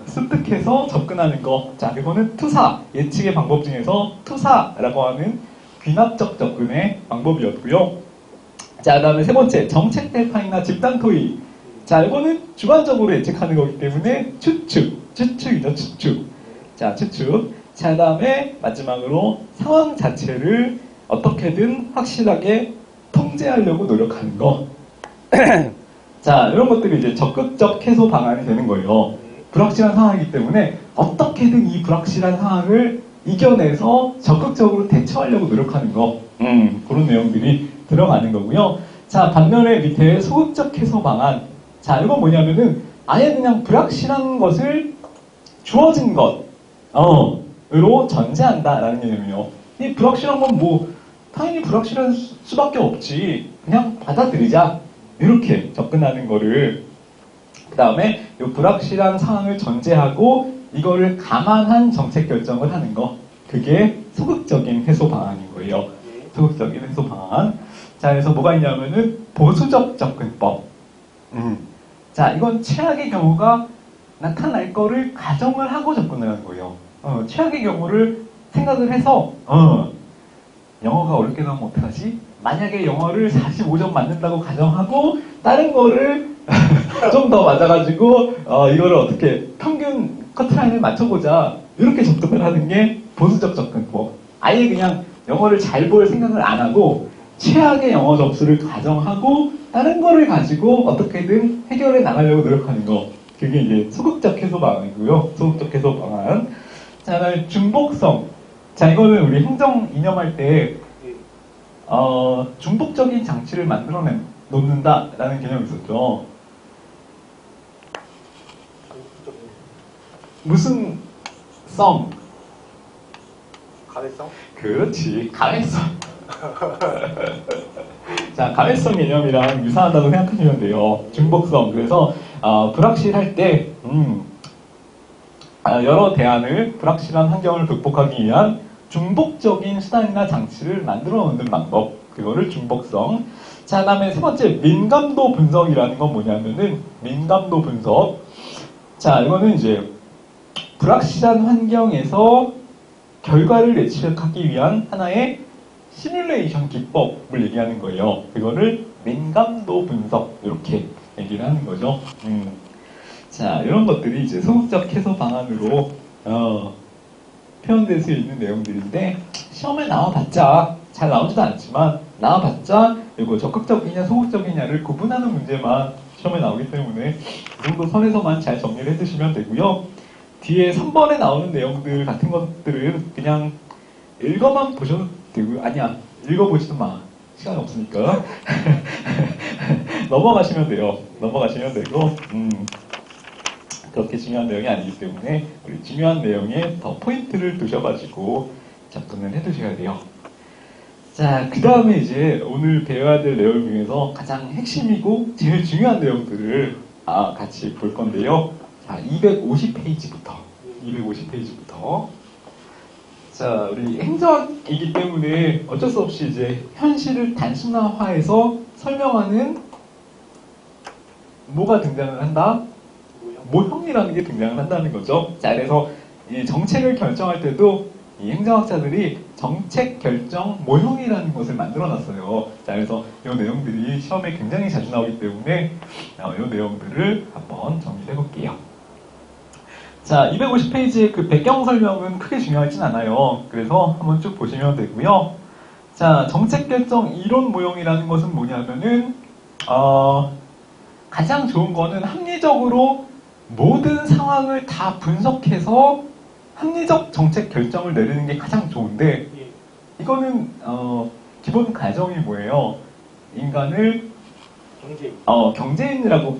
습득해서 접근하는 거. 자, 이거는 투사, 예측의 방법 중에서 투사라고 하는 귀납적 접근의 방법이었고요. 자, 그 다음에 세 번째, 정책 대파이나 집단 토의. 자, 이거는 주관적으로 예측하는 거기 때문에 추측이죠, 추측. 자, 추측. 자, 그 다음에 마지막으로 상황 자체를 어떻게든 확실하게 통제하려고 노력하는 거. 자, 이런 것들이 이제 적극적 해소 방안이 되는 거예요. 불확실한 상황이기 때문에 어떻게든 이 불확실한 상황을 이겨내서 적극적으로 대처하려고 노력하는 거. 그런 내용들이 들어가는 거고요. 자, 반면에 밑에 소극적 해소 방안. 자, 이건 뭐냐면은 아예 그냥 불확실한 것을 주어진 것으로 전제한다라는 개념이에요. 이 불확실한 건 뭐 당연히 불확실한 수밖에 없지. 그냥 받아들이자. 이렇게 접근하는 거를 그 다음에 이 불확실한 상황을 전제하고 이거를 감안한 정책 결정을 하는 거. 그게 소극적인 해소 방안인 거예요. 소극적인 해소 방안. 자, 그래서 뭐가 있냐면은 보수적 접근법. 자, 이건 최악의 경우가 나타날 거를 가정을 하고 접근을 하는 거예요. 최악의 경우를 생각을 해서 영어가 어렵게 나오면 어떡하지? 만약에 영어를 45점 맞는다고 가정하고 다른 거를 좀 더 맞아가지고 이거를 어떻게 평균 커트라인을 맞춰보자 이렇게 접근을 하는 게 보수적 접근법. 아예 그냥 영어를 잘 볼 생각을 안 하고 최악의 영어 접수를 가정하고 다른 거를 가지고 어떻게든 해결해 나가려고 노력하는 거. 그게 이제 소극적 해소 방안이고요. 소극적 해소 방안. 자, 그다음에 중복성. 자, 이거는 우리 행정 이념할 때 중복적인 장치를 만들어 놓는다라는 개념이 있었죠. 무슨 성? 가외성? 그렇지, 가외성. 자, 가외성 개념이랑 유사하다고 생각하시면 돼요. 중복성. 그래서 불확실할 때 여러 대안을 불확실한 환경을 극복하기 위한 중복적인 수단이나 장치를 만들어 놓는 방법. 그거를 중복성. 자, 그 다음에 세 번째, 민감도 분석이라는 건 뭐냐면은, 민감도 분석. 자, 이거는 이제, 불확실한 환경에서 결과를 예측하기 위한 하나의 시뮬레이션 기법을 얘기하는 거예요. 그거를 민감도 분석, 이렇게 얘기를 하는 거죠. 자, 이런 것들이 이제 소극적 해소 방안으로, 표현될 수 있는 내용들인데 시험에 나와봤자 잘 나오지도 않지만 나와봤자 이거 적극적이냐 소극적이냐를 구분하는 문제만 시험에 나오기 때문에 이 정도 선에서만 잘 정리를 해주시면 되고요. 뒤에 3번에 나오는 내용들 같은 것들은 그냥 읽어만 보셔도 되고요. 아니야, 읽어보지도 마. 시간 없으니까. 넘어가시면 돼요. 넘어가시면 되고 그렇게 중요한 내용이 아니기 때문에 우리 중요한 내용에 더 포인트를 두셔가지고 접근을 해두셔야 돼요. 자, 그 다음에 이제 오늘 배워야 될 내용 중에서 가장 핵심이고 제일 중요한 내용들을 같이 볼 건데요. 자, 250페이지부터. 자, 우리 행정학이기 때문에 어쩔 수 없이 이제 현실을 단순화해서 설명하는 뭐가 등장을 한다? 모형이라는 게 등장을 한다는 거죠. 자, 그래서 이 정책을 결정할 때도 이 행정학자들이 정책 결정 모형이라는 것을 만들어 놨어요. 자, 그래서 이 내용들이 시험에 굉장히 자주 나오기 때문에 이 내용들을 한번 정리해 볼게요. 자, 250페이지의 그 배경 설명은 크게 중요하진 않아요. 그래서 한번 쭉 보시면 되고요. 자, 정책 결정 이론 모형이라는 것은 뭐냐면은 가장 좋은 거는 합리적으로 모든 상황을 다 분석해서 합리적 정책 결정을 내리는 게 가장 좋은데 이거는 기본 가정이 뭐예요? 인간을 경제인이라고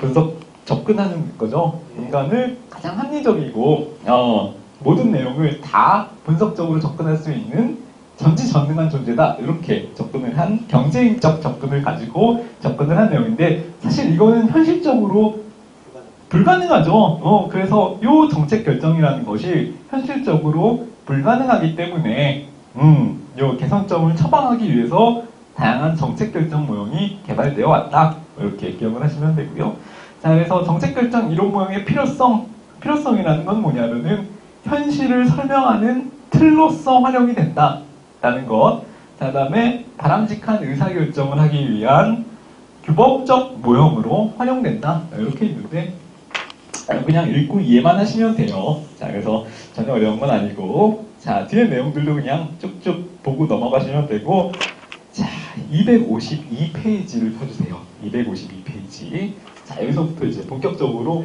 접근하는 거죠. 인간을 가장 합리적이고 모든 내용을 다 분석적으로 접근할 수 있는 전지전능한 존재다. 이렇게 접근을 한 경제인적 접근을 가지고 접근을 한 내용인데 사실 이거는 현실적으로 불가능하죠. 그래서 이 정책 결정이라는 것이 현실적으로 불가능하기 때문에 이 개선점을 처방하기 위해서 다양한 정책 결정 모형이 개발되어 왔다. 이렇게 기억을 하시면 되고요. 자, 그래서 정책 결정 이론 모형의 필요성이라는 건 뭐냐면은 현실을 설명하는 틀로서 활용이 된다라는 것. 자, 그다음에 바람직한 의사결정을 하기 위한 규범적 모형으로 활용된다. 이렇게 있는데 그냥 읽고 이해만 하시면 돼요. 자, 그래서 전혀 어려운 건 아니고 자, 뒤에 내용들도 그냥 쭉쭉 보고 넘어가시면 되고 자, 252페이지를 펴주세요. 252페이지. 자, 여기서부터 이제 본격적으로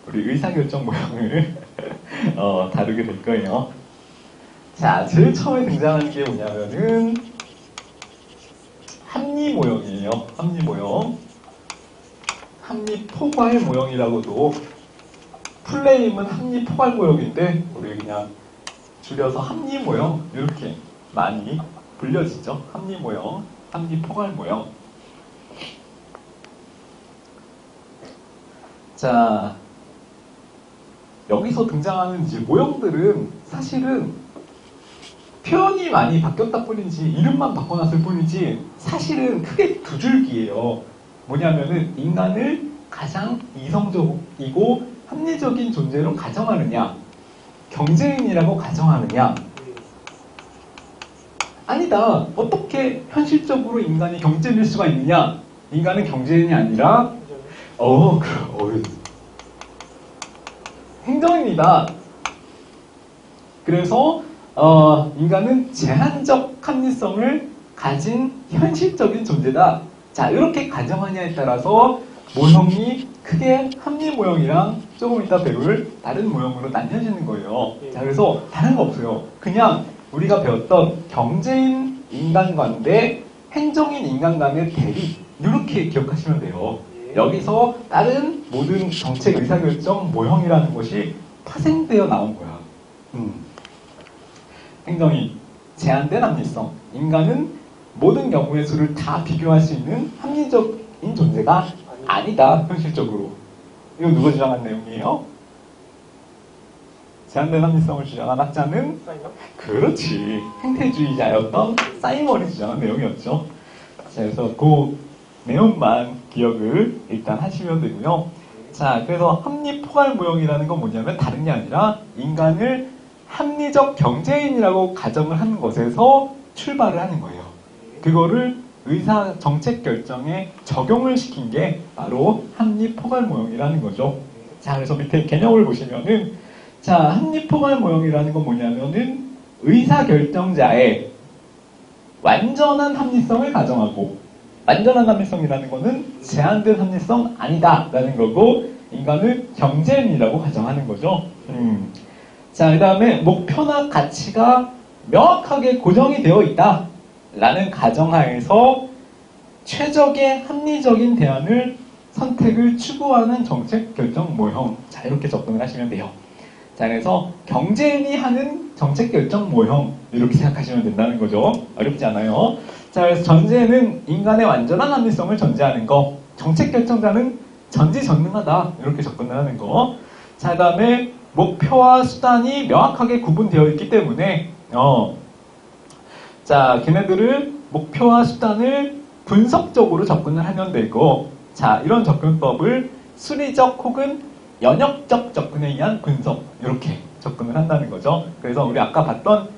우리 의사결정 모형을 다루게 될 거예요. 자, 제일 처음에 등장하는 게 뭐냐면은 합리 모형이에요. 합리 모형. 합리 포괄 모형이라고도 플레임은 합리 포괄 모형인데 우리 그냥 줄여서 합리 모형 이렇게 많이 불려지죠. 합리 모형, 합리 포괄 모형. 자, 여기서 등장하는 이제 모형들은 사실은 표현이 많이 바뀌었다 뿐이지 이름만 바꿔놨을 뿐이지 사실은 크게 두 줄기예요. 뭐냐면은 인간을 가장 이성적이고 합리적인 존재로 가정하느냐, 경제인이라고 가정하느냐. 아니다. 어떻게 현실적으로 인간이 경제인일 수가 있느냐? 인간은 경제인이 아니라 행정인이다. 그래서 인간은 제한적 합리성을 가진 현실적인 존재다. 자, 이렇게 가정하냐에 따라서 모형이 크게 합리 모형이랑 조금 이따 배울 다른 모형으로 나뉘어지는 거예요. 자, 그래서 다른 거 없어요. 그냥 우리가 배웠던 경제인 인간관 대 행정인 인간 간의 대립 이렇게 기억하시면 돼요. 여기서 다른 모든 정책 의사결정 모형이라는 것이 파생되어 나온 거야. 행정이 제한된 합리성, 인간은 모든 경우의 수를 다 비교할 수 있는 합리적인 존재가 아니다, 현실적으로. 이거 누가 주장한 내용이에요? 제한된 합리성을 주장한 학자는 그렇지, 행태주의자였던 사이먼이 주장한 내용이었죠. 자, 그래서 그 내용만 기억을 일단 하시면 되고요. 자, 그래서 합리 포괄 모형이라는 건 뭐냐면 다른 게 아니라 인간을 합리적 경제인이라고 가정을 하는 것에서 출발을 하는 거예요. 그거를 의사 정책 결정에 적용을 시킨 게 바로 합리 포괄 모형이라는 거죠. 자, 그래서 밑에 개념을 보시면은 자, 합리 포괄 모형이라는 건 뭐냐면은 의사 결정자의 완전한 합리성을 가정하고 완전한 합리성이라는 거는 제한된 합리성 아니다라는 거고 인간을 경제인이라고 가정하는 거죠. 자, 그 다음에 목표나 가치가 명확하게 고정이 되어 있다라는 가정하에서 최적의 합리적인 대안을 선택을 추구하는 정책 결정 모형. 자, 이렇게 접근을 하시면 돼요. 자, 그래서 경제인이 하는 정책 결정 모형 이렇게 생각하시면 된다는 거죠. 어렵지 않아요. 자, 그래서 전제는 인간의 완전한 합리성을 전제하는 거, 정책 결정자는 전지전능하다 이렇게 접근을 하는 거. 자, 그 다음에 목표와 수단이 명확하게 구분되어 있기 때문에 자, 걔네들을 목표와 수단을 분석적으로 접근을 하면 되고, 자, 이런 접근법을 수리적 혹은 연역적 접근에 의한 분석 이렇게 접근을 한다는 거죠. 그래서 우리 아까 봤던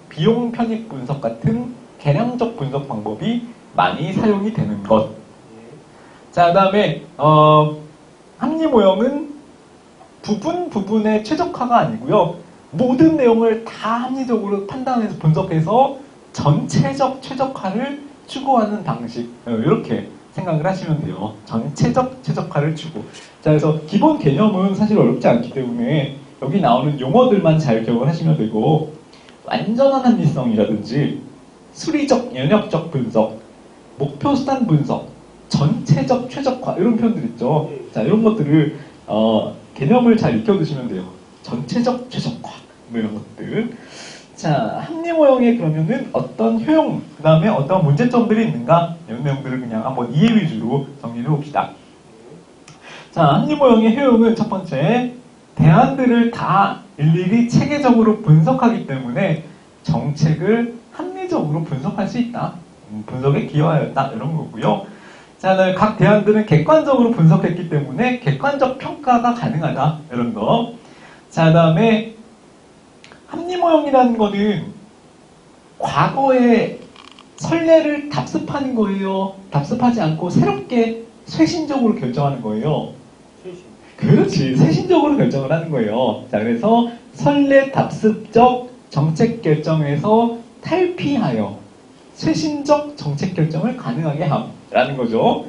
비용 편익 분석 같은 개량적 분석 방법이 많이 사용이 되는 것. 자, 그 다음에 합리 모형은 부분의 최적화가 아니고요. 모든 내용을 다 합리적으로 판단해서 분석해서 전체적 최적화를 추구하는 방식. 이렇게 생각을 하시면 돼요. 전체적 최적화를 추구. 자, 그래서 기본 개념은 사실 어렵지 않기 때문에 여기 나오는 용어들만 잘 기억을 하시면 되고, 완전한 합리성이라든지 수리적, 연역적 분석, 목표 수단 분석, 전체적 최적화 이런 표현들 있죠. 자, 이런 것들을 개념을 잘 익혀두시면 돼요. 전체적 최적화 뭐 이런 것들. 자, 합리 모형에 그러면은 어떤 효용, 그 다음에 어떤 문제점들이 있는가 이런 내용들을 그냥 한번 이해 위주로 정리해 봅시다. 자, 합리 모형의 효용은 첫 번째, 대안들을 다 일일이 체계적으로 분석하기 때문에 정책을 합리적으로 분석할 수 있다. 분석에 기여하였다 이런 거고요. 자, 각 대안들은 객관적으로 분석했기 때문에 객관적 평가가 가능하다 이런 거. 자, 그 다음에 합리 모형이라는 거는 과거의 선례를 답습하는 거예요. 답습하지 않고 새롭게 쇄신적으로 결정하는 거예요. 최신. 그렇지. 쇄신적으로 결정을 하는 거예요. 자, 그래서 선례 답습적 정책 결정에서 탈피하여 쇄신적 정책 결정을 가능하게 함라는 거죠.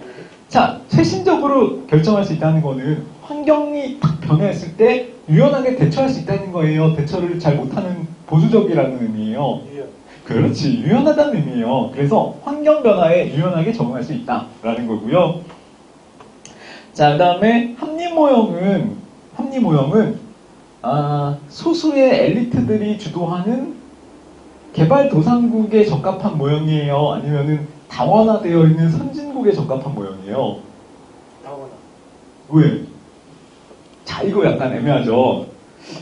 자, 쇄신적으로 결정할 수 있다는 거는 환경이 딱 변화했을 때 유연하게 대처할 수 있다는 거예요. 대처를 잘 못하는 보수적이라는 의미예요. 유연. 그렇지. 유연하다는 의미예요. 그래서 환경 변화에 유연하게 적응할 수 있다라는 거고요. 자, 그 다음에 합리모형은 소수의 엘리트들이 주도하는 개발도상국에 적합한 모형이에요? 아니면은 다원화되어 있는 선진국에 적합한 모형이에요? 다원화. 왜? 자, 이거 약간 애매하죠?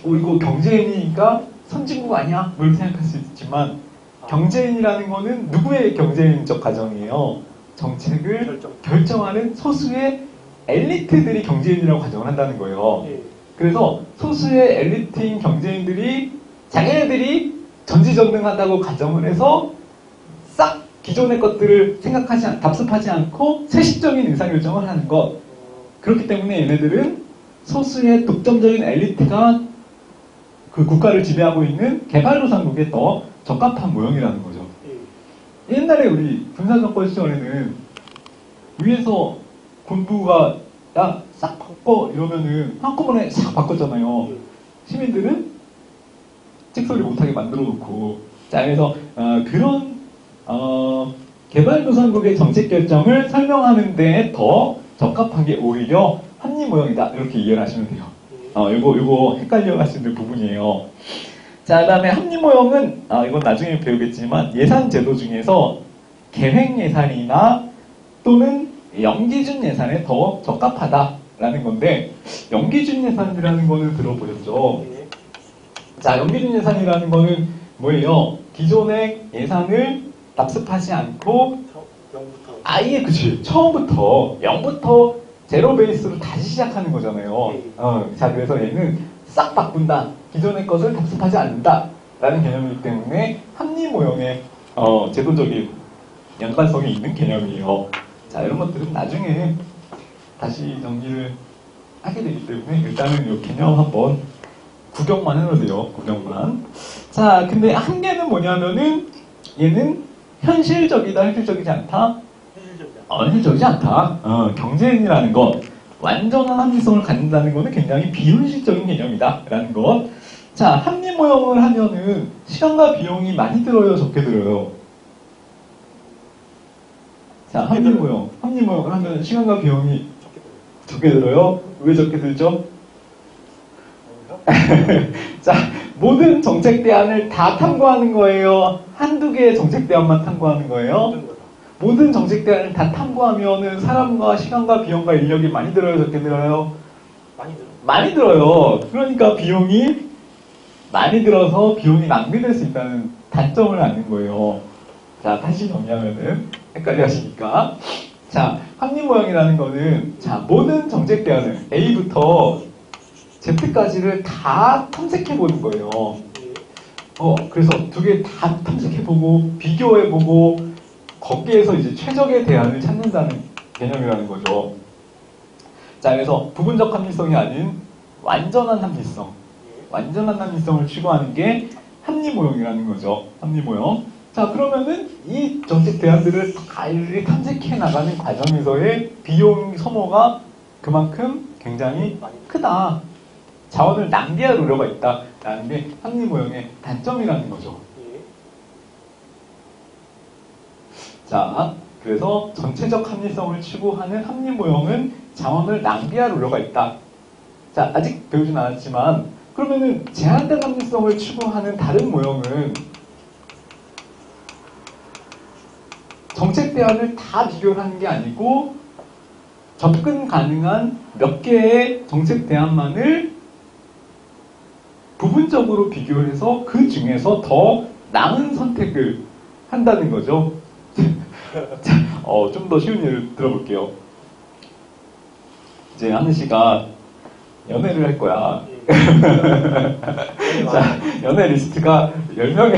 이거 경제인이니까 선진국 아니야? 뭐 이렇게 생각할 수 있지만 경제인이라는 거는 누구의 경제인적 가정이에요? 정책을 결정하는 소수의 엘리트들이 경제인이라고 가정을 한다는 거예요. 예. 그래서 소수의 엘리트인 경제인들이 자기네들이 전지전능하다고 가정을 해서 싹 기존의 것들을 답습하지 않고 세식적인 의사결정을 하는 것. 그렇기 때문에 얘네들은 소수의 독점적인 엘리트가 그 국가를 지배하고 있는 개발도상국에 더 적합한 모형이라는 거죠. 예. 옛날에 우리 군사정권 시절에는 위에서 군부가 야 싹 바꿔 이러면은 한꺼번에 싹 바꿨잖아요. 예. 시민들은 찍소리 못하게 만들어 놓고 자 그래서 그런 개발도상국의 정책 결정을 설명하는 데에 더 적합한 게 오히려 합리 모형이다 이렇게 이해를 하시면 돼요. 요거 헷갈려 하시는 부분이에요. 자, 그 다음에 합리 모형은 이건 나중에 배우겠지만 예산 제도 중에서 계획 예산이나 또는 영기준 예산에 더 적합하다라는 건데 영기준 예산이라는 거는 들어보셨죠? 예. 자, 영기준 예산이라는 거는 뭐예요? 기존의 예산을 답습하지 않고 영부터. 아예 그치 처음부터 0부터 제로 베이스로 다시 시작하는 거잖아요. 자, 그래서 얘는 싹 바꾼다. 기존의 것을 답습하지 않는다. 라는 개념이기 때문에 합리 모형의 제도적인 연관성이 있는 개념이에요. 자, 이런 것들은 나중에 다시 정리를 하게 되기 때문에 일단은 이 개념 한번 구경만 해놓으세요. 구경만. 자, 근데 한계는 뭐냐면은 얘는 현실적이다, 현실적이지 않다? 현실적이지 않다. 경제인이라는 것, 완전한 합리성을 갖는다는 것은 굉장히 비현실적인 개념이다. 라는 것. 자, 합리 모형을 하면은 시간과 비용이 많이 들어요, 적게 들어요? 자, 합리 모형을 하면 시간과 비용이 적게 들어요? 왜 적게 들죠? 자, 모든 정책 대안을 다 탐구하는 거예요? 한두 개의 정책 대안만 탐구하는 거예요? 모든 정책 대안을 다 탐구하면은 사람과 시간과 비용과 인력이 많이 들어요, 적게 들어요? 많이 들어. 많이 들어요. 그러니까 비용이 많이 들어서 비용이 낭비될 수 있다는 단점을 아는 거예요. 자, 다시 정리하면은 헷갈려 하시니까. 자, 합리 모형이라는 거는 자, 모든 정책 대안을 A부터 Z까지를 다 탐색해 보는 거예요. 그래서 두 개 다 탐색해보고 비교해보고 거기에서 이제 최적의 대안을 찾는다는 개념이라는 거죠. 자, 그래서 부분적 합리성이 아닌 완전한 합리성. 완전한 합리성을 추구하는 게 합리 모형이라는 거죠. 합리 모형. 자, 그러면은 이 정책 대안들을 다 일일이 탐색해 나가는 과정에서의 비용 소모가 그만큼 굉장히 크다. 자원을 낭비할 우려가 있다라는 게 합리 모형의 단점이라는 거죠. 자, 그래서 전체적 합리성을 추구하는 합리 모형은 자원을 낭비할 우려가 있다. 자, 아직 배우진 않았지만 그러면은 제한된 합리성을 추구하는 다른 모형은 정책 대안을 다 비교를 하는 게 아니고 접근 가능한 몇 개의 정책 대안만을 부분적으로 비교를 해서 그 중에서 더 나은 선택을 한다는 거죠. 좀 더 쉬운 예를 들어볼게요. 이제 하늘 씨가 연애를 할 거야. 자, 연애 리스트가 10명의,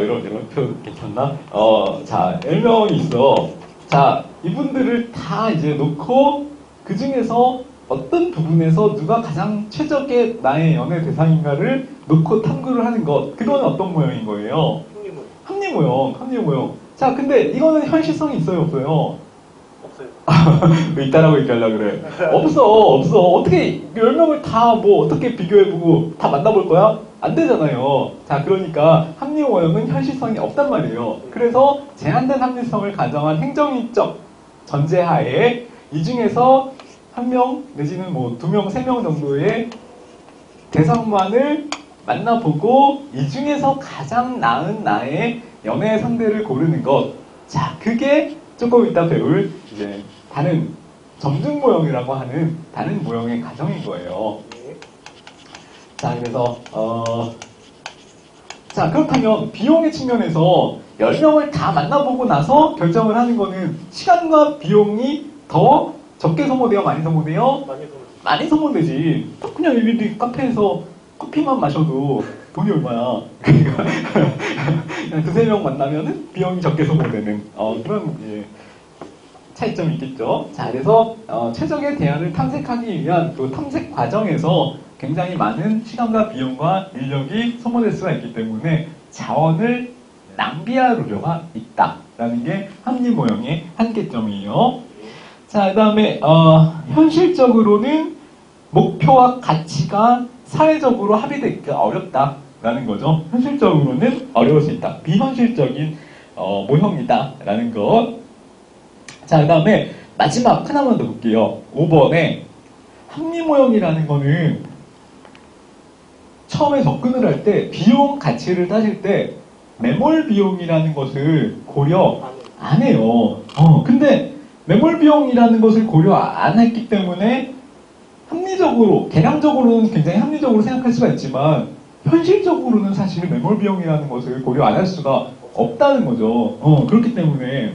이런 표현 괜찮나? 자, 10명이 있어. 자, 이분들을 다 이제 놓고 그 중에서 어떤 부분에서 누가 가장 최적의 나의 연애 대상인가를 놓고 탐구를 하는 것. 그거는 어떤 모형인 거예요? 형님은 합리 모형. 자, 근데 이거는 현실성이 있어요, 없어요? 없어요. 왜 있다라고 얘기하려고 그래? 없어. 어떻게 10명을 다 뭐 어떻게 비교해보고 다 만나볼 거야? 안 되잖아요. 자, 그러니까 합리 모형은 현실성이 없단 말이에요. 그래서 제한된 합리성을 가정한 행정이적 전제하에 이 중에서 한 명 내지는 뭐 2명, 3명 정도의 대상만을 만나보고 이 중에서 가장 나은 나의 연애 상대를 고르는 것. 자, 그게 조금 이따 배울 이제 다른 점증 모형이라고 하는 다른 모형의 가정인 거예요. 네. 자, 그래서 자, 그렇다면 비용의 측면에서 10명을 다 만나보고 나서 결정을 하는 거는 시간과 비용이 더 적게 소모돼요, 많이 소모돼요? 많이 보는 많이 소모되지. 그냥 일일이 카페에서 커피만 마셔도 돈이 얼마야. 그러니까 그냥 2-3명 만나면은 비용이 적게 소모되는 그런 이제 차이점이 있겠죠. 자, 그래서 최적의 대안을 탐색하기 위한 그 탐색 과정에서 굉장히 많은 시간과 비용과 인력이 소모될 수가 있기 때문에 자원을 낭비할 우려가 있다라는 게 합리 모형의 한계점이에요. 자, 그 다음에 현실적으로는 목표와 가치가 사회적으로 합의되기가 어렵다라는 거죠. 현실적으로는 어려울 수 있다. 비현실적인 모형이다라는 것. 자, 그 다음에 마지막 하나만 더 볼게요. 5번에 합리 모형이라는 거는 처음에 접근을 할 때 비용 가치를 따질 때 매몰 비용이라는 것을 고려 안 해요. 근데 매몰 비용이라는 것을 고려 안 했기 때문에 합리적으로, 계량적으로는 굉장히 합리적으로 생각할 수가 있지만 현실적으로는 사실 매몰 비용이라는 것을 고려 안 할 수가 없다는 거죠. 그렇기 때문에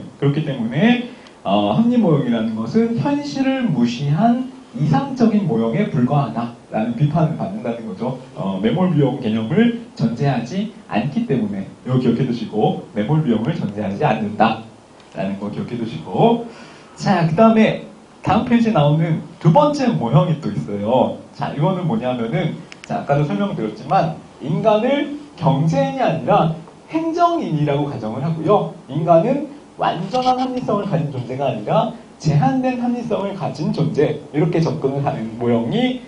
합리 모형이라는 것은 현실을 무시한 이상적인 모형에 불과하다라는 비판을 받는다는 거죠. 매몰 비용 개념을 전제하지 않기 때문에 이거 기억해 두시고 매몰 비용을 전제하지 않는다라는 거 기억해 두시고 자, 그 다음에 다음 페이지에 나오는 두 번째 모형이 또 있어요. 자, 이거는 뭐냐면은 자, 아까도 설명드렸지만 인간을 경제인이 아니라 행정인이라고 가정을 하고요. 인간은 완전한 합리성을 가진 존재가 아니라 제한된 합리성을 가진 존재 이렇게 접근을 하는 모형이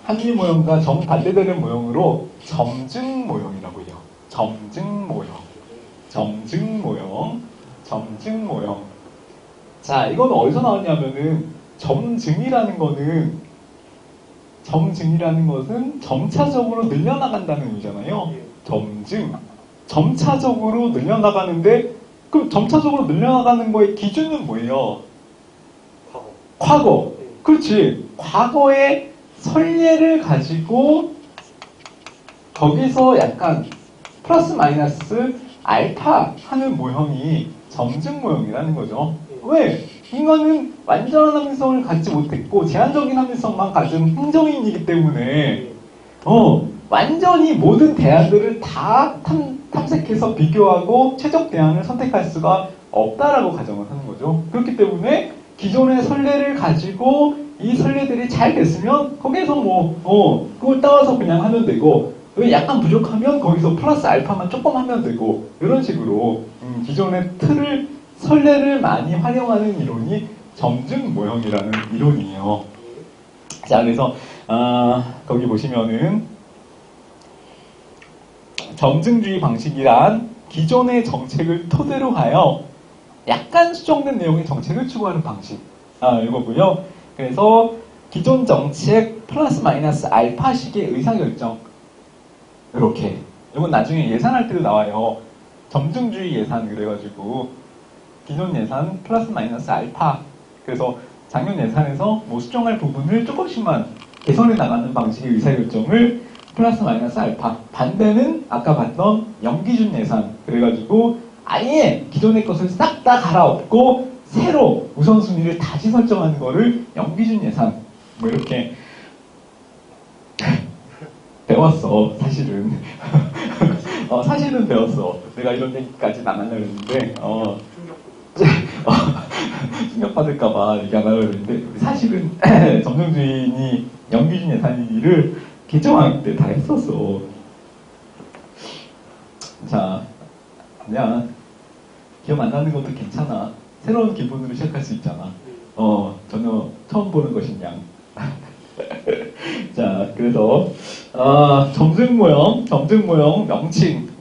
합리 모형과 정반대되는 모형으로 점증 모형이라고 해요. 점증 모형. 자, 이거는 어디서 나왔냐면은 점증이라는 것은 점차적으로 늘려나간다는 의미잖아요. 점차적으로 늘려나가는데 그럼 점차적으로 늘려나가는 거의 기준은 뭐예요? 과거. 그렇지. 과거의 선례를 가지고 거기서 약간 플러스 마이너스 알파 하는 모형이 점증 모형이라는 거죠. 왜? 인간은 완전한 합리성을 갖지 못했고 제한적인 합리성만 가진 행정인이기 때문에 완전히 모든 대안들을 다 탐색해서 비교하고 최적 대안을 선택할 수가 없다라고 가정을 하는 거죠. 그렇기 때문에 기존의 선례를 가지고 이 선례들이 잘 됐으면 거기에서 그걸 따와서 그냥 하면 되고 약간 부족하면 거기서 플러스 알파만 조금 하면 되고 이런 식으로 기존의 선례를 많이 활용하는 이론이 점증 모형이라는 이론이에요. 자, 그래서 거기 보시면은 점증주의 방식이란 기존의 정책을 토대로 하여 약간 수정된 내용의 정책을 추구하는 방식. 이거고요. 그래서 기존 정책 플러스 마이너스 알파식의 의사결정. 이렇게. 이건 나중에 예산할 때도 나와요. 점증주의 예산 그래가지고 기존 예산 플러스 마이너스 알파. 그래서 작년 예산에서 뭐 수정할 부분을 조금씩만 개선해 나가는 방식의 의사결정을 플러스 마이너스 알파. 반대는 아까 봤던 영기준 예산. 그래가지고 아예 기존의 것을 싹 다 갈아엎고 새로 우선순위를 다시 설정하는 거를 영기준 예산. 뭐 이렇게 배웠어, 사실은. 사실은 배웠어. 내가 이런 얘기까지는 안 하려고 했는데, 충격받을까봐 얘기 안 하려고 했는데, 사실은 점성주인이 영규진 예산위를 개정할 때 다 했었어. 자, 그냥 기억 안 나는 것도 괜찮아. 새로운 기분으로 시작할 수 있잖아. 전혀 처음 보는 것인 양. 자, 그래서 점증 모형,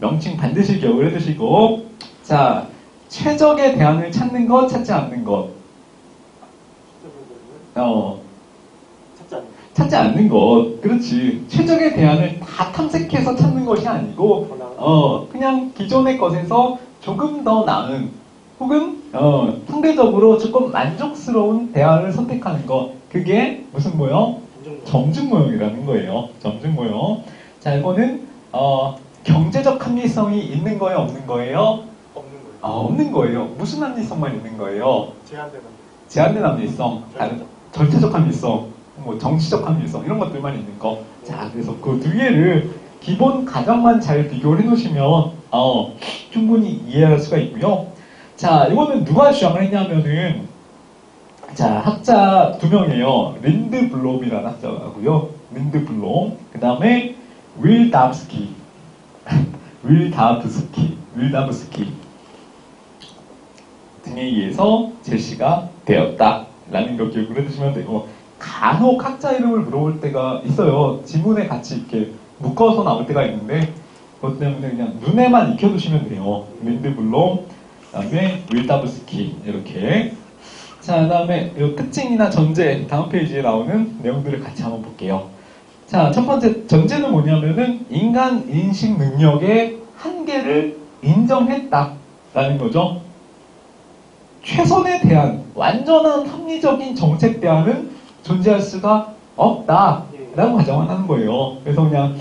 명칭 반드시 기억을 해두시고, 자, 최적의 대안을 찾는 것, 찾지 않는 것. 찾지 않는 것. 그렇지. 최적의 대안을 다 탐색해서 찾는 것이 아니고, 그냥 기존의 것에서 조금 더 나은, 혹은, 상대적으로 조금 만족스러운 대안을 선택하는 것. 그게 무슨 모형? 점증 모형이라는 거예요. 점증 모형. 자, 이거는, 경제적 합리성이 있는 거예요? 없는 거예요? 없는 거예요. 무슨 합리성만 있는 거예요? 제한된 합리성. 다른 절대적 합리성. 뭐 정치적 합리성 이런 것들만 있는 거. 자, 그래서 그 두 개를 기본 가정만 잘 비교를 해놓으시면 충분히 이해할 수가 있고요. 자, 이거는 누가 주장을 했냐면은, 자, 학자 두 명이에요. 린드 블롬이라는 학자고요. 린드 블롬. 그 다음에 윌답스키 등에 의해서 제시가 되었다라는 거 기억을 해두시면 되고, 간혹 학자 이름을 물어볼 때가 있어요. 지문에 같이 이렇게 묶어서 나올 때가 있는데, 그것 때문에 그냥 눈에만 익혀두시면 돼요. 린드 블롬, 그 다음에 윌다브스키, 이렇게. 자, 그 다음에 특징이나 전제, 다음 페이지에 나오는 내용들을 같이 한번 볼게요. 자, 첫 번째 전제는 뭐냐면은 인간 인식 능력의 한계를 인정했다라는 거죠. 최선에 대한 완전한 합리적인 정책 대안은 존재할 수가 없다라고 가정을 하는 거예요. 그래서 그냥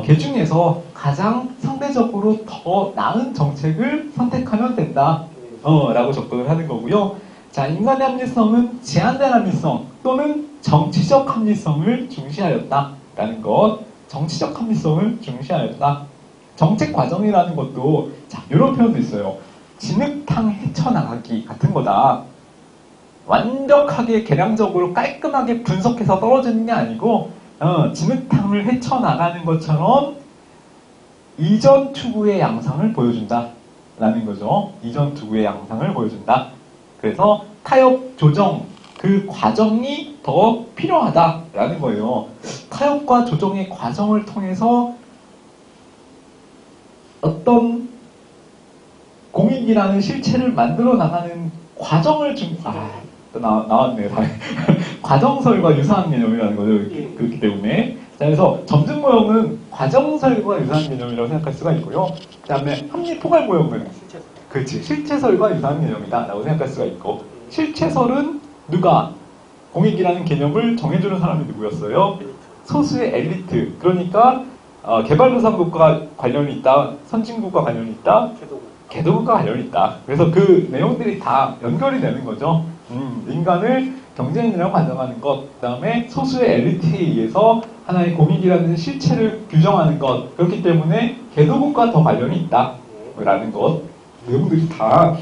개 중에서 가장 상대적으로 더 나은 정책을 선택하면 된다 라고 접근을 하는 거고요. 자, 인간의 합리성은 제한된 합리성 또는 정치적 합리성을 중시하였다라는 것. 정치적 합리성을 중시하였다. 정책 과정이라는 것도, 자, 이런 표현도 있어요. 진흙탕 헤쳐나가기 같은 거다. 완벽하게 계량적으로 깔끔하게 분석해서 떨어지는 게 아니고, 진흙탕을 헤쳐나가는 것처럼 이전 투구의 양상을 보여준다 라는 거죠. 이전 투구의 양상을 보여준다. 그래서 타협 조정, 그 과정이 더 필요하다라는 거예요. 타협과 조정의 과정을 통해서 어떤 공익이라는 실체를 만들어 나가는 과정을 나왔네. 과정설과 유사한 개념이라는 거죠. 그렇기 때문에. 자, 그래서 점증 모형은 과정설과 유사한 개념이라고 생각할 수가 있고요. 그 다음에 합리 포괄 모형은 그렇지, 실체설과 유사한 개념이다 라고 생각할 수가 있고, 실체설은 누가 공익이라는 개념을 정해주는 사람이 누구였어요? 소수의 엘리트. 그러니까 개발도상국과 관련이 있다, 선진국과 관련이 있다, 개도국과 관련이 있다. 그래서 그 내용들이 다 연결이 되는 거죠. 인간을 경쟁이라고 가정하는 것, 그 다음에 소수의 엘리트에 의해서 하나의 공익이라는 실체를 규정하는 것, 그렇기 때문에 개도국과 더 관련이 있다라는 것, 내용들이 다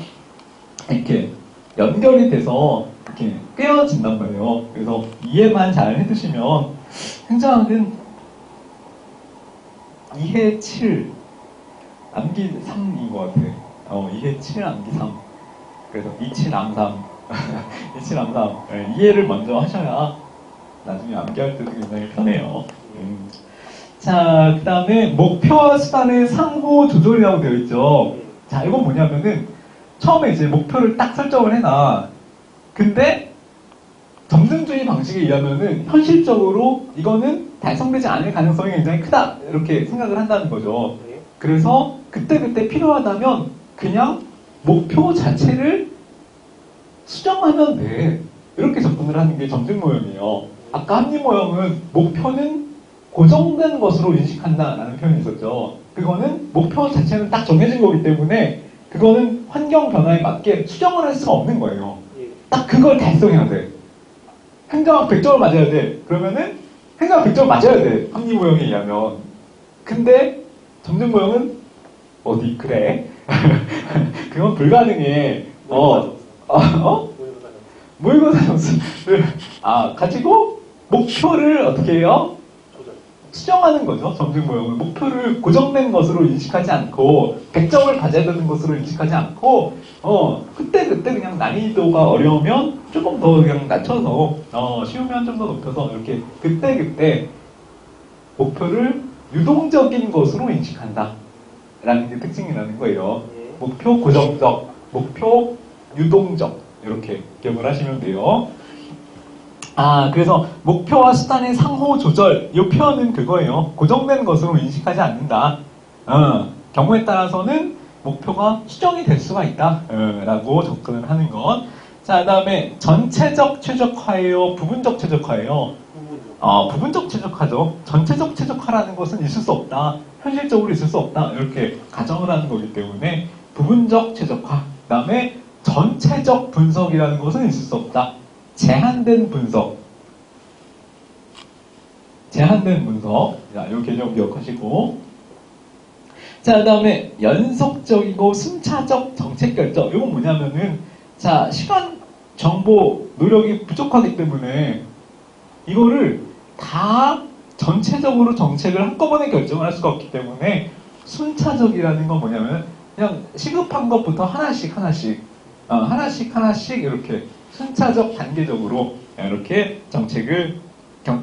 이렇게 연결이 돼서 이렇게 꿰어진단 말이에요. 그래서 이해만 잘 해두시면 행정학은 이해 7, 암기 3인 것 같아. 이해 7, 암기 3. 그래서 27, 암3. 27, 암3. 네, 이해를 먼저 하셔야 나중에 암기할 때도 굉장히 편해요. 자, 그 다음에 목표와 수단의 상호 조절이라고 되어 있죠. 자, 이건 뭐냐면은 처음에 이제 목표를 딱 설정을 해놔. 근데 점증주의 방식에 의하면은 현실적으로 이거는 달성되지 않을 가능성이 굉장히 크다 이렇게 생각을 한다는 거죠. 그래서 그때그때 필요하다면 그냥 목표 자체를 수정하면 돼. 이렇게 접근을 하는 게 점증 모형이에요. 아까 합리 모형은 목표는 고정된 것으로 인식한다라는 표현이 있었죠. 그거는 목표 자체는 딱 정해진 거기 때문에 그거는 환경 변화에 맞게 수정을 할 수가 없는 거예요. 딱 그걸 달성해야 돼. 행정학 100점을 맞아야 돼. 그러면은 행정학 100점 맞아야 돼. 합리 모형에 의하면. 근데 점증 모형은 어디 그래? 그건 불가능해. 어? 모의고사 점수를 가지고 목표를 어떻게 해요? 조절. 수정하는 거죠. 점수 모형을. 목표를 고정된 것으로 인식하지 않고 100점을 가져야 되는 것으로 인식하지 않고 그때 그냥 난이도가 어려우면 조금 더 그냥 낮춰서 쉬우면 좀 더 높여서 이렇게 그때 목표를 유동적인 것으로 인식한다 라는 게 특징이라는 거예요. 예. 목표 고정적, 목표 유동적 이렇게 기억을 하시면 돼요. 그래서 목표와 수단의 상호 조절 이 표현은 그거예요. 고정된 것으로 인식하지 않는다. 경우에 따라서는 목표가 수정이 될 수가 있다 라고 접근을 하는 것. 자, 그 다음에 전체적 최적화예요, 부분적 최적화예요. 부분적 최적화죠. 전체적 최적화라는 것은 있을 수 없다. 현실적으로 있을 수 없다. 이렇게 가정을 하는 거기 때문에 부분적 최적화. 그 다음에 전체적 분석이라는 것은 있을 수 없다. 제한된 분석. 제한된 분석. 자, 이 개념 기억하시고. 자, 그 다음에 연속적이고 순차적 정책 결정. 이건 뭐냐면은, 자, 시간, 정보, 노력이 부족하기 때문에 이거를 다 전체적으로 정책을 한꺼번에 결정을 할 수가 없기 때문에 순차적이라는 건 뭐냐면 그냥 시급한 것부터 하나씩 이렇게 순차적 단계적으로 이렇게 정책을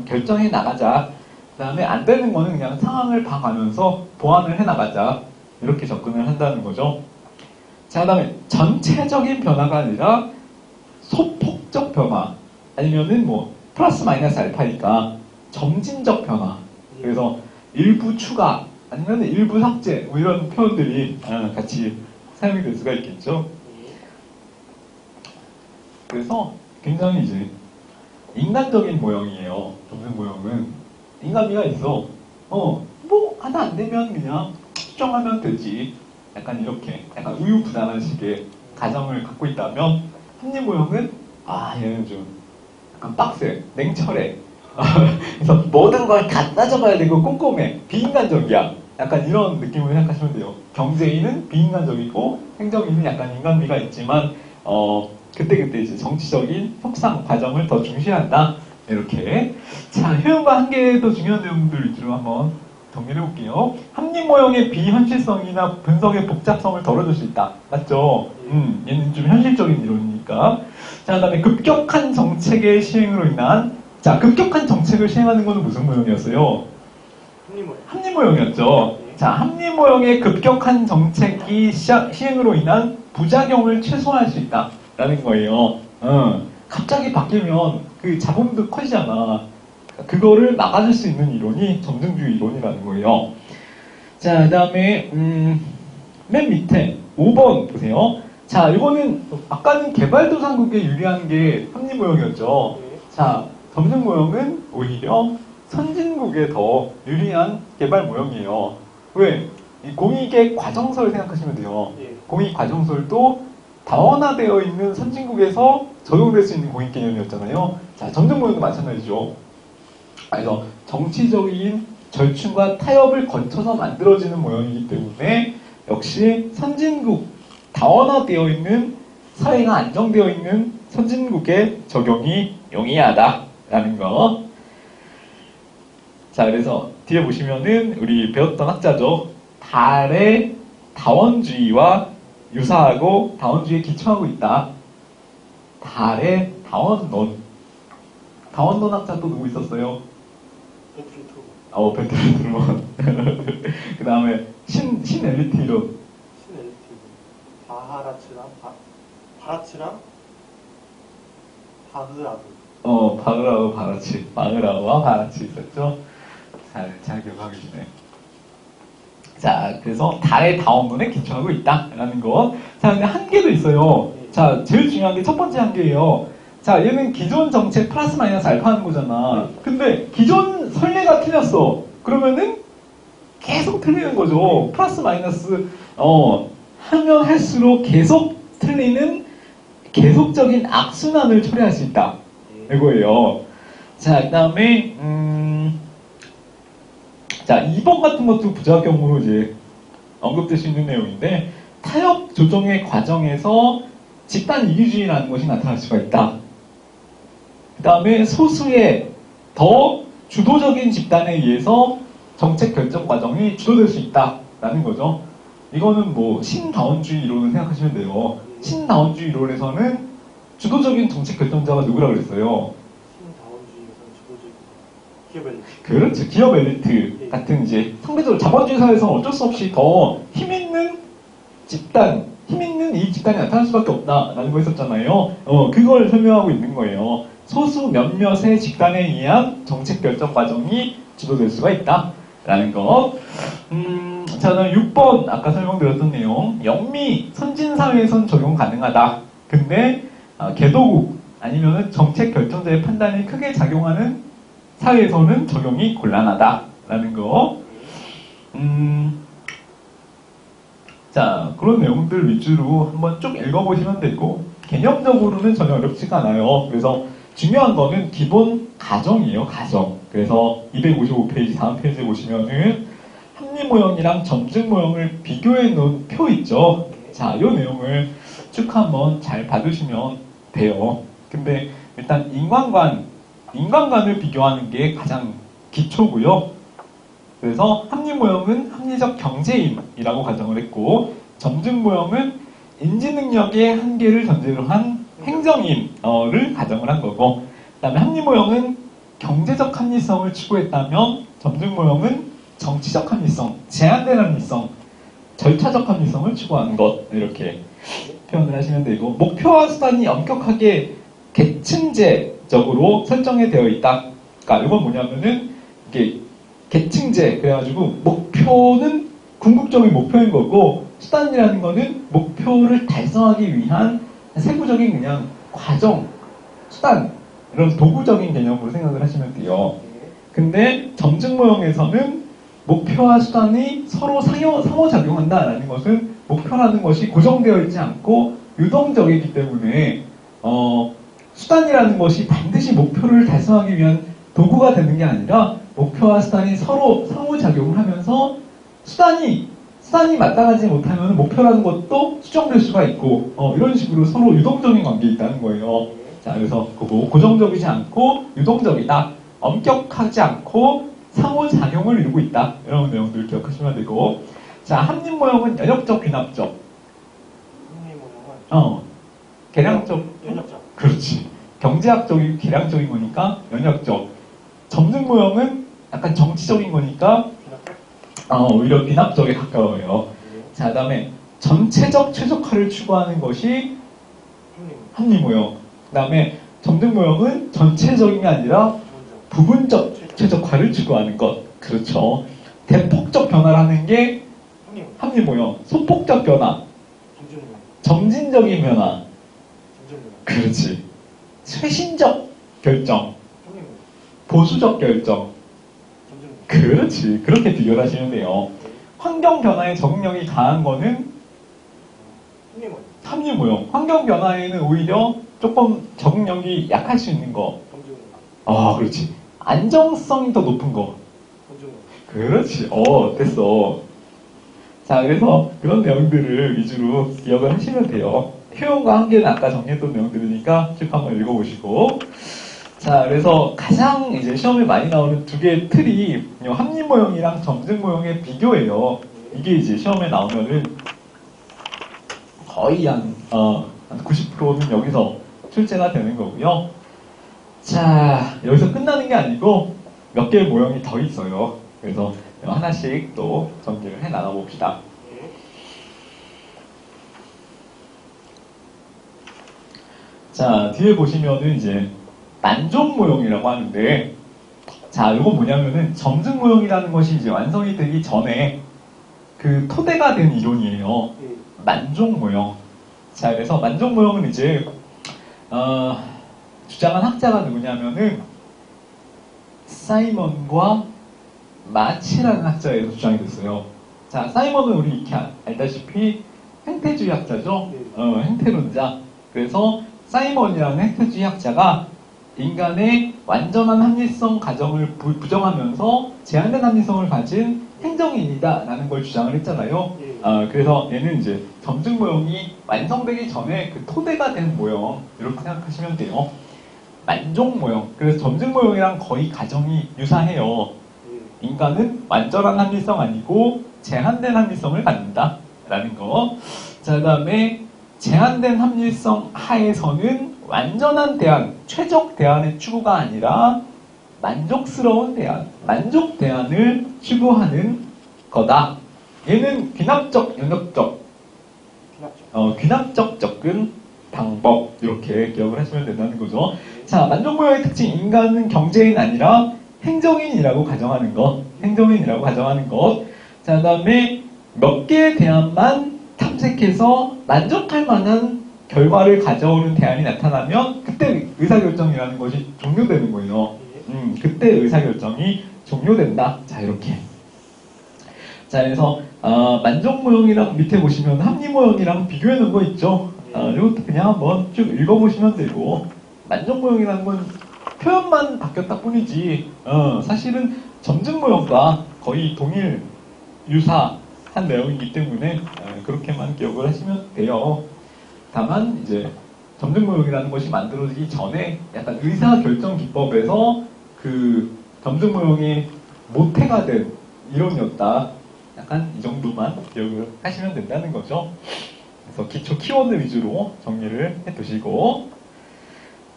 결정해 나가자. 그 다음에 안 되는 거는 그냥 상황을 봐가면서 보완을 해 나가자. 이렇게 접근을 한다는 거죠. 자, 그 다음에 전체적인 변화가 아니라 소폭적 변화. 아니면은 플러스 마이너스 알파니까 점진적 변화. 그래서 일부 추가 아니면 일부 삭제 이런 표현들이 같이 사용이 될 수가 있겠죠. 그래서 굉장히 이제 인간적인 모형이에요. 점등 모형은 인간미가 있어. 하나 안 되면 그냥 수정하면 되지. 약간 이렇게 약간 우유부단한 식의 가정을 갖고 있다면 합리 모형은 얘는 좀 약간 빡세, 냉철해. 그래서 모든 걸 다 따져봐야 되고 꼼꼼해. 비인간적이야. 약간 이런 느낌으로 생각하시면 돼요. 경제인은 비인간적이고 행정인은 약간 인간미가 있지만 그때 이제 정치적인 협상 과정을 더 중시한다. 이렇게. 자, 효용과 한계도 중요한 내용들 위주로 한번 정리를 해볼게요. 합리 모형의 비현실성이나 분석의 복잡성을 덜어줄 수 있다. 맞죠? 얘는 좀 현실적인 이론이니까. 자, 그 다음에 급격한 정책의 시행으로 인한 급격한 정책을 시행하는 것은 무슨 모형이었어요? 합리 모형이었죠. 자, 합리 모형의 급격한 정책이 시행으로 인한 부작용을 최소화할 수 있다라는 거예요. 갑자기 바뀌면 그 잡음도 커지잖아. 그거를 막아줄 수 있는 이론이 점등주의 이론이라는 거예요. 자, 그 다음에 맨 밑에 5번 보세요. 자, 이거는 아까는 개발도상국에 유리한 게 합리 모형이었죠. 자, 점등 모형은 오히려 선진국에 더 유리한 개발 모형이에요. 왜? 이 공익의 과정설 생각하시면 돼요. 공익 과정설도 다원화되어 있는 선진국에서 적용될 수 있는 공익 개념이었잖아요. 자, 점등 모형도 마찬가지죠. 그래서 정치적인 절충과 타협을 거쳐서 만들어지는 모형이기 때문에 역시 선진국, 다원화되어 있는 사회가 안정되어 있는 선진국의 적용이 용이하다라는 거. 자, 그래서 뒤에 보시면은 우리 배웠던 학자죠. 달의 다원주의와 유사하고 다원주의에 기초하고 있다. 달의 다원론. 다원론 학자 또 누구 있었어요? 베트르 트루먼. 그 다음에 신엘리트 이론. 바라츠랑 바흐라브. 바흐라우, 바라치. 바흐라우와 바라치 있었죠? 잘 기억하고 계시네. 자, 그래서 달의 다원론에 기초하고 있다라는 것. 자, 근데 한계도 있어요. 자, 제일 중요한 게 첫 번째 한계예요. 자, 얘는 기존 정책 플러스 마이너스 알파 하는 거잖아. 근데 기존 선례가 틀렸어. 그러면은 계속 틀리는 거죠. 플러스 마이너스 하면 할수록 계속 틀리는 계속적인 악순환을 초래할 수 있다. 이거예요. 자, 그 다음에 자, 2번 같은 것도 부작용으로 이제 언급될 수 있는 내용인데 타협 조정의 과정에서 집단 이기주의라는 것이 나타날 수가 있다. 그 다음에 소수의 더 주도적인 집단에 의해서 정책 결정 과정이 주도될 수 있다라는 거죠. 이거는 뭐 신다원주의 이론을 생각하시면 돼요. 신다원주의 이론에서는 주도적인 정책 결정자가 누구라고 그랬어요? 신다원주의에서는 주도적인 기업 엘리트. 그렇죠. 기업 엘리트 같은 이제 상대적으로 자본주의 사회에서는 어쩔 수 없이 더 힘 있는 집단, 힘 있는 이 집단이 나타날 수밖에 없다라는 거 있었잖아요. 그걸 설명하고 있는 거예요. 소수 몇몇의 집단에 의한 정책 결정 과정이 주도될 수가 있다라는 거. 저는 6번 아까 설명드렸던 내용. 영미 선진사회에선 적용 가능하다. 근데 개도국 아니면은 정책 결정자의 판단이 크게 작용하는 사회에서는 적용이 곤란하다라는 거. 자, 그런 내용들 위주로 한번 쭉 읽어보시면 되고, 개념적으로는 전혀 어렵지가 않아요. 그래서 중요한 거는 기본 가정이에요, 가정. 그래서 255페이지 다음 페이지에 보시면은 합리 모형이랑 점증 모형을 비교해 놓은 표 있죠. 자, 이 내용을 쭉 한번 잘 봐두시면 돼요. 근데 일단 인간관을 비교하는 게 가장 기초고요. 그래서 합리 모형은 합리적 경제인이라고 가정을 했고, 점증 모형은 인지 능력의 한계를 전제로 한 행정인을 가정을 한 거고, 그 다음에 합리 모형은 경제적 합리성을 추구했다면, 점증 모형은 정치적 합리성, 제한된 합리성, 절차적 합리성을 추구하는 것, 이렇게 표현을 하시면 되고, 목표와 수단이 엄격하게 계층제적으로 설정이 되어 있다. 그러니까 이건 뭐냐면은 이게 계층제, 그래가지고 목표는 궁극적인 목표인 거고, 수단이라는 거는 목표를 달성하기 위한 세부적인 그냥 과정, 수단, 이런 도구적인 개념으로 생각을 하시면 돼요. 근데 점증 모형에서는 목표와 수단이 서로 상호작용한다라는 것은 목표라는 것이 고정되어 있지 않고 유동적이기 때문에 수단이라는 것이 반드시 목표를 달성하기 위한 도구가 되는 게 아니라 목표와 수단이 서로 상호작용을 하면서 수단이 마땅하지 못하면 목표라는 것도 수정될 수가 있고 이런 식으로 서로 유동적인 관계에 있다는 거예요. 자, 그래서 그거 고정적이지 않고 유동적이다. 엄격하지 않고 상호작용을 이루고 있다. 이런 내용들 기억하시면 되고, 자, 합리 모형은 연역적, 귀납적. 합리 모형은 계량적. 연역적. 그렇지. 경제학적이고 계량적인 거니까 연역적. 점증 모형은 약간 정치적인 거니까 오히려 귀납적에 가까워요. 자, 그다음에 전체적 최적화를 추구하는 것이 합리 모형. 그다음에 점증 모형은 전체적인 게 아니라 부분적 최적화를 추구하는 것. 그렇죠. 대폭적 변화를 하는 게 합리 모형. 소폭적 변화. 점진적인 변화. 그렇지. 최신적 결정. 보수적 결정. 그렇지. 그렇게 비교를 하시면 돼요. 환경 변화에 적응력이 강한 거는 합리 모형. 환경 변화에는 오히려 조금 적응력이 약할 수 있는 거. 그렇지. 안정성이 더 높은 거. 그렇지. 됐어. 자, 그래서 그런 내용들을 위주로 기억을 하시면 돼요. 효용과 한계는 아까 정리했던 내용들이니까 쭉 한번 읽어보시고. 자, 그래서 가장 이제 시험에 많이 나오는 두 개의 틀이 합리 모형이랑 점증 모형의 비교예요. 이게 이제 시험에 나오면은 거의 한 90%는 여기서 출제가 되는 거고요. 자, 여기서 끝나는 게 아니고 몇 개의 모형이 더 있어요. 그래서 하나씩 또 정리를 해 나눠봅시다. 자, 뒤에 보시면은 이제 만족 모형이라고 하는데, 자, 이거 뭐냐면은 점증 모형이라는 것이 이제 완성이 되기 전에 그 토대가 된 이론이에요. 만족 모형. 자, 그래서 만족 모형은 이제 주장한 학자가 누구냐면은 사이먼과 마치라는 학자에서 주장이 됐어요. 자, 사이먼은 우리 익히 알다시피 행태주의 학자죠. 행태론자. 그래서 사이먼이라는 행태주의 학자가 인간의 완전한 합리성 가정을 부정하면서 제한된 합리성을 가진 행정인이다라는 걸 주장을 했잖아요. 예. 그래서 얘는 이제 점증 모형이 완성되기 전에 그 토대가 된 모형 이렇게 생각하시면 돼요. 만종 모형. 그래서 점증 모형이랑 거의 가정이 유사해요. 예. 인간은 완전한 합리성 아니고 제한된 합리성을 갖는다라는 거. 자, 그다음에 제한된 합리성 하에서는 완전한 대안, 최적 대안의 추구가 아니라 만족스러운 대안, 만족 대안을 추구하는 거다. 얘는 귀납적, 영역적, 귀납적 접근 방법 이렇게 기억을 하시면 된다는 거죠. 자, 만족모형의 특징, 인간은 경제인 아니라 행정인이라고 가정하는 것, 행정인이라고 가정하는 것. 자, 그다음에 몇 개의 대안만 탐색해서 만족할 만한 결과를 가져오는 대안이 나타나면 그때 의사결정이라는 것이 종료되는 거예요. 그때 의사결정이 종료된다. 자, 이렇게. 자, 그래서 만족모형이랑 밑에 보시면 합리모형이랑 비교해 놓은 거 있죠. 이것도 그냥 한번 쭉 읽어보시면 되고, 만족모형이라는 건 표현만 바뀌었다 뿐이지 사실은 점증모형과 거의 동일 유사한 내용이기 때문에 그렇게만 기억을 하시면 돼요. 다만 이제 점증모형이라는 것이 만들어지기 전에 약간 의사결정 기법에서 그 점증모형의 모태가 된 이론이었다. 약간 이 정도만 기억을 하시면 된다는 거죠. 그래서 기초 키워드 위주로 정리를 해두시고,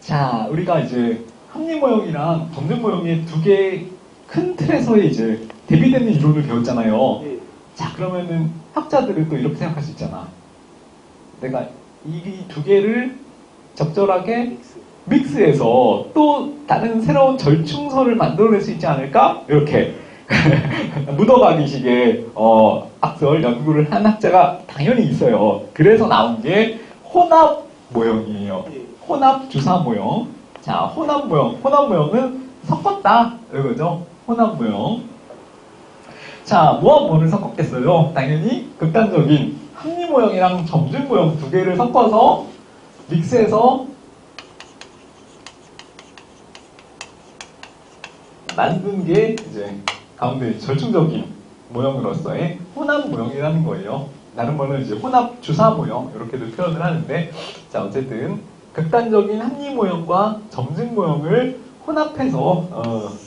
자, 우리가 이제 합리모형이랑 점증모형의 두 개의 큰 틀에서의 이제 대비되는 이론을 배웠잖아요. 예. 자, 그러면은 학자들은 또 이렇게 생각할 수 있잖아. 내가 이 두 개를 적절하게 믹스. 믹스해서 또 다른 새로운 절충선을 만들어낼 수 있지 않을까? 이렇게 묻어가기식의 학설 연구를 한 학자가 당연히 있어요. 그래서 나온 게 혼합 모형이에요. 예. 혼합 주사 모형. 자, 혼합 모형. 혼합 모형은 섞었다. 이거죠. 혼합 모형. 자, 뭐와 뭐를 섞었겠어요? 당연히 극단적인 합리 모형이랑 점증 모형 두 개를 섞어서 믹스해서 만든 게 이제 가운데 절충적인 모형으로서의 혼합 모형이라는 거예요. 다른 거는 이제 혼합 주사 모형 이렇게도 표현을 하는데, 자, 어쨌든 극단적인 합리 모형과 점증 모형을 혼합해서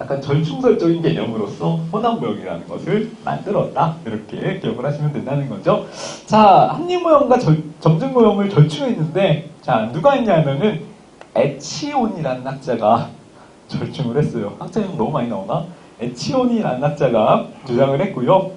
약간 절충설적인 개념으로서 혼합 모형이라는 것을 만들었다. 이렇게 기억을 하시면 된다는 거죠. 자, 합리 모형과 점증 모형을 절충했는데, 자, 누가 했냐면은 에치온이라는 학자가 절충을 했어요. 학자 이름 너무 많이 나오나? 에치온이라는 학자가 주장을 했고요.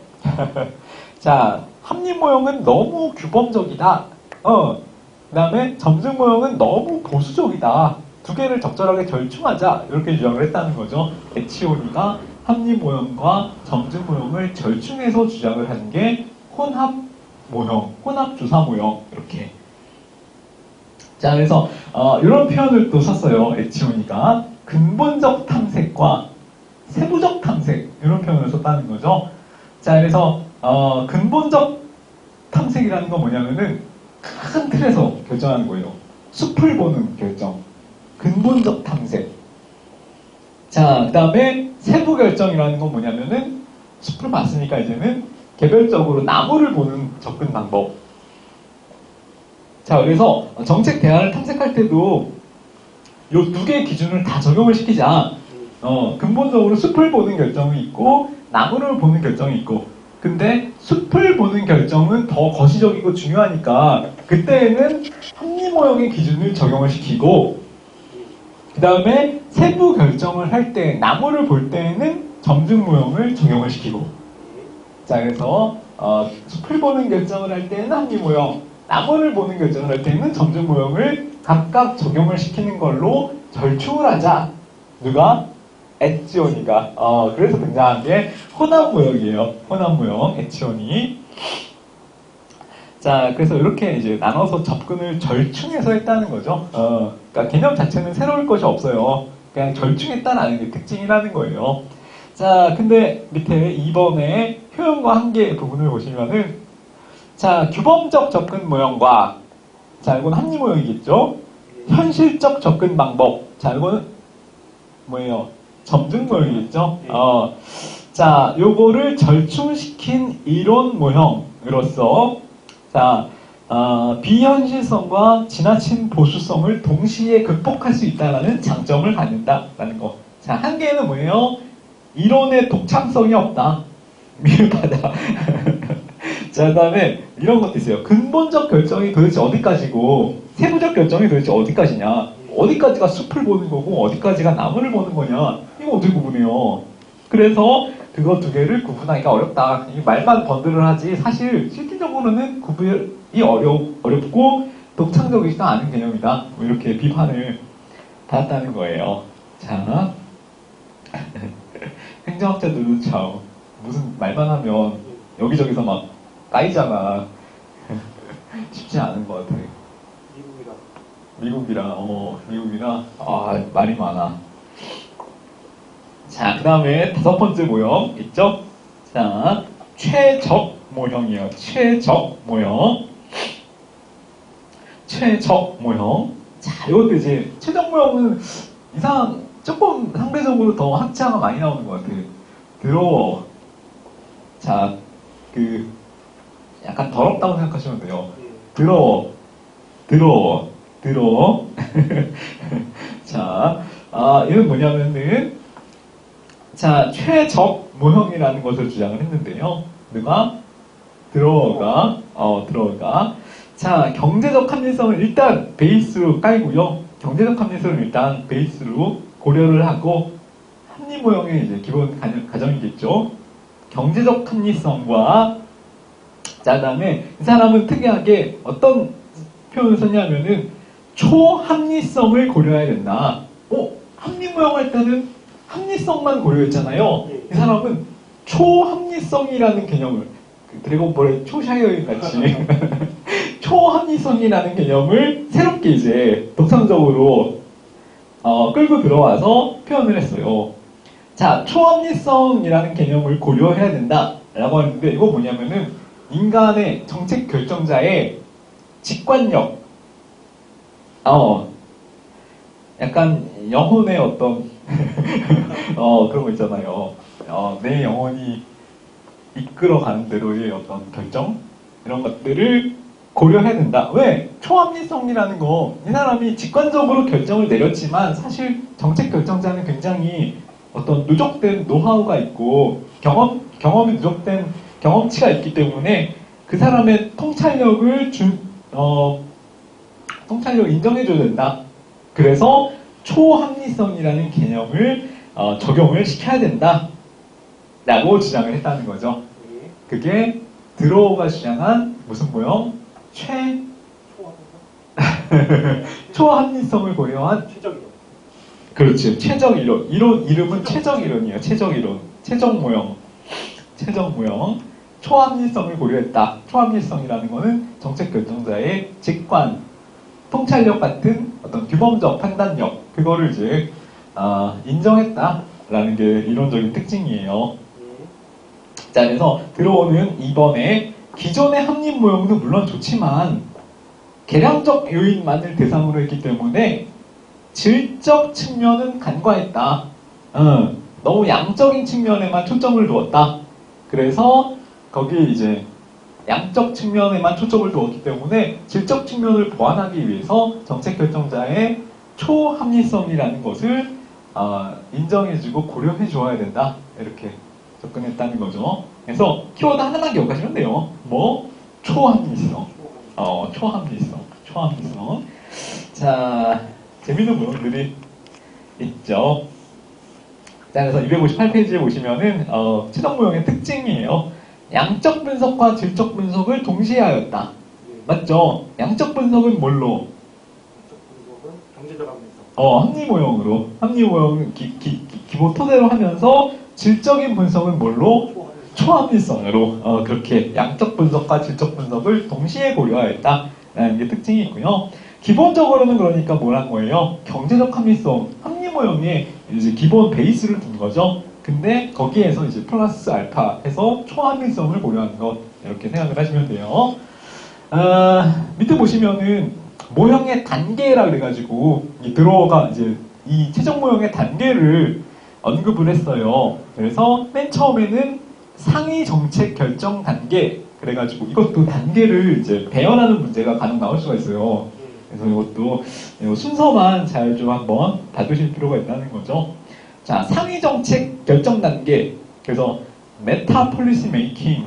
자, 합리 모형은 너무 규범적이다. 그 다음에 점증 모형은 너무 보수적이다. 두 개를 적절하게 절충하자. 이렇게 주장을 했다는 거죠. 에치오니가 합리 모형과 점증 모형을 절충해서 주장을 하는 게 혼합 모형, 혼합 주사 모형. 이렇게. 자, 그래서 이런 표현을 또 썼어요. 에치오니가 근본적 탐색과 세부적 탐색 이런 표현을 썼다는 거죠. 자, 그래서 근본적 탐색이라는 건 뭐냐면은 큰 틀에서 결정하는 거예요. 숲을 보는 결정. 근본적 탐색. 자, 그 다음에 세부 결정이라는 건 뭐냐면은 숲을 봤으니까 이제는 개별적으로 나무를 보는 접근 방법. 자, 그래서 정책 대안을 탐색할 때도 이 두 개의 기준을 다 적용을 시키자. 근본적으로 숲을 보는 결정이 있고 나무를 보는 결정이 있고, 근데 숲을 보는 결정은 더 거시적이고 중요하니까 그때에는 합리 모형의 기준을 적용을 시키고, 그 다음에 세부 결정을 할 때 나무를 볼 때에는 점증 모형을 적용을 시키고, 자, 그래서 숲을 보는 결정을 할 때는 합리 모형, 나무를 보는 결정을 할 때는 점증 모형을 각각 적용을 시키는 걸로 절충을 하자. 누가? 에치오니가. 그래서 등장한 게 혼합 모형이에요. 혼합 모형, 에치오니. 자, 그래서 이렇게 이제 나눠서 접근을 절충해서 했다는 거죠. 그러니까 개념 자체는 새로울 것이 없어요. 그냥 절충했다는 게 특징이라는 거예요. 자, 근데 밑에 2번의 효용과 한계 부분을 보시면은, 자, 규범적 접근 모형과, 자, 이건 합리 모형이겠죠? 현실적 접근 방법. 자, 이거는 뭐예요? 점등 모형이겠죠? 예. 자, 요거를 절충시킨 이론 모형으로서, 자, 비현실성과 지나친 보수성을 동시에 극복할 수 있다는 장점을 갖는다라는 거. 자, 한계는 뭐예요? 이론의 독창성이 없다. 미흡하다. 자, 그 다음에 이런 것도 있어요. 근본적 결정이 도대체 어디까지고, 세부적 결정이 도대체 어디까지냐. 어디까지가 숲을 보는 거고, 어디까지가 나무를 보는 거냐. 이거 어떻게 구분해요? 그래서 그거 두 개를 구분하기가 어렵다. 이 말만 번들을 하지, 사실 실질적으로는 구분이 어렵고, 독창적이지도 않은 개념이다. 뭐 이렇게 비판을 받았다는 거예요. 자, 행정학자들도 참, 무슨 말만 하면 여기저기서 막 까이잖아. 쉽지 않은 것 같아. 미국이라, 말이 많아. 자, 그 다음에 다섯 번째 모형 있죠? 자, 최적 모형이에요. 최적 모형. 자, 이것도 이제, 최적 모형은 조금 상대적으로 더 학자가 많이 나오는 것 같아요. 더러워. 자, 약간 더럽다고 생각하시면 돼요. 더러워. 자, 이건 뭐냐면은, 자, 최적 모형이라는 것을 주장을 했는데요. 누가? 드로어가. 자, 경제적 합리성을 일단 베이스로 깔고요. 경제적 합리성을 일단 베이스로 고려를 하고, 합리 모형의 이제 기본 가정이겠죠. 경제적 합리성과, 자, 그 다음에 이 사람은 특이하게 어떤 표현을 썼냐면은, 초합리성을 고려해야 된다. 합리 모형 할 때는 합리성만 고려했잖아요. 이 사람은 초합리성이라는 개념을, 드래곤볼의 초샤이어인 같이 초합리성이라는 개념을 새롭게 이제 독창적으로 끌고 들어와서 표현을 했어요. 자, 초합리성이라는 개념을 고려해야 된다라고 하는데, 이거 뭐냐면은 인간의 정책 결정자의 직관력, 약간 영혼의 어떤 그런 거 있잖아요. 내 영혼이 이끌어가는 대로의 어떤 결정, 이런 것들을 고려해야 된다. 왜? 초합리성이라는 거, 이 사람이 직관적으로 결정을 내렸지만 사실 정책 결정자는 굉장히 어떤 누적된 노하우가 있고 경험이 누적된 경험치가 있기 때문에 그 사람의 통찰력을 인정해줘야 된다. 그래서 초합리성이라는 개념을 적용을 시켜야 된다 라고 주장을 했다는 거죠. 그게 드로우가 주장한 무슨 모형? 초합리성을 고려한 그렇지, 최적 이론. 이름은 최적 이론이에요. 최적 모형. 초합리성을 고려했다. 초합리성이라는 거는 정책 결정자의 직관, 통찰력 같은 어떤 규범적 판단력, 그거를 이제 인정했다라는 게 이론적인 특징이에요. 자, 그래서 들어오는 이번에 기존의 합리 모형도 물론 좋지만 계량적 요인만을 대상으로 했기 때문에 질적 측면은 간과했다. 너무 양적인 측면에만 초점을 두었다. 그래서 거기에 이제 양적 측면에만 초점을 두었기 때문에 질적 측면을 보완하기 위해서 정책 결정자의 초합리성이라는 것을 인정해주고 고려해 줘야 된다. 이렇게 접근했다는 거죠. 그래서 키워드 하나만 기억하시면 돼요. 초합리성. 초합리성. 자, 재밌는 부분들이 있죠. 자, 그래서 258페이지에 보시면은 최적 모형의 특징이에요. 양적 분석과 질적 분석을 동시에 하였다. 맞죠? 양적 분석은 뭘로? 경제적 합리성. 합리 모형으로. 합리 모형은 기본 토대로 하면서 질적인 분석은 뭘로? 초합리성으로. 그렇게 양적 분석과 질적 분석을 동시에 고려하였다라는 게 특징이 있고요. 기본적으로는 그러니까 뭐란 거예요? 경제적 합리성, 합리 모형에 이제 기본 베이스를 둔 거죠. 근데 거기에서 이제 플러스 알파 해서 초합리성을 고려하는 것, 이렇게 생각을 하시면 돼요. 밑에 보시면은 모형의 단계라 그래가지고 이 드로어가 이제 이 최적 모형의 단계를 언급을 했어요. 그래서 맨 처음에는 상위 정책 결정 단계 그래가지고 이것도 단계를 이제 배열하는 문제가 간혹 나올 수가 있어요. 그래서 이것도 이 순서만 잘 좀 한번 봐두실 필요가 있다는 거죠. 자, 상위 정책 결정 단계. 그래서 메타 폴리시 메이킹,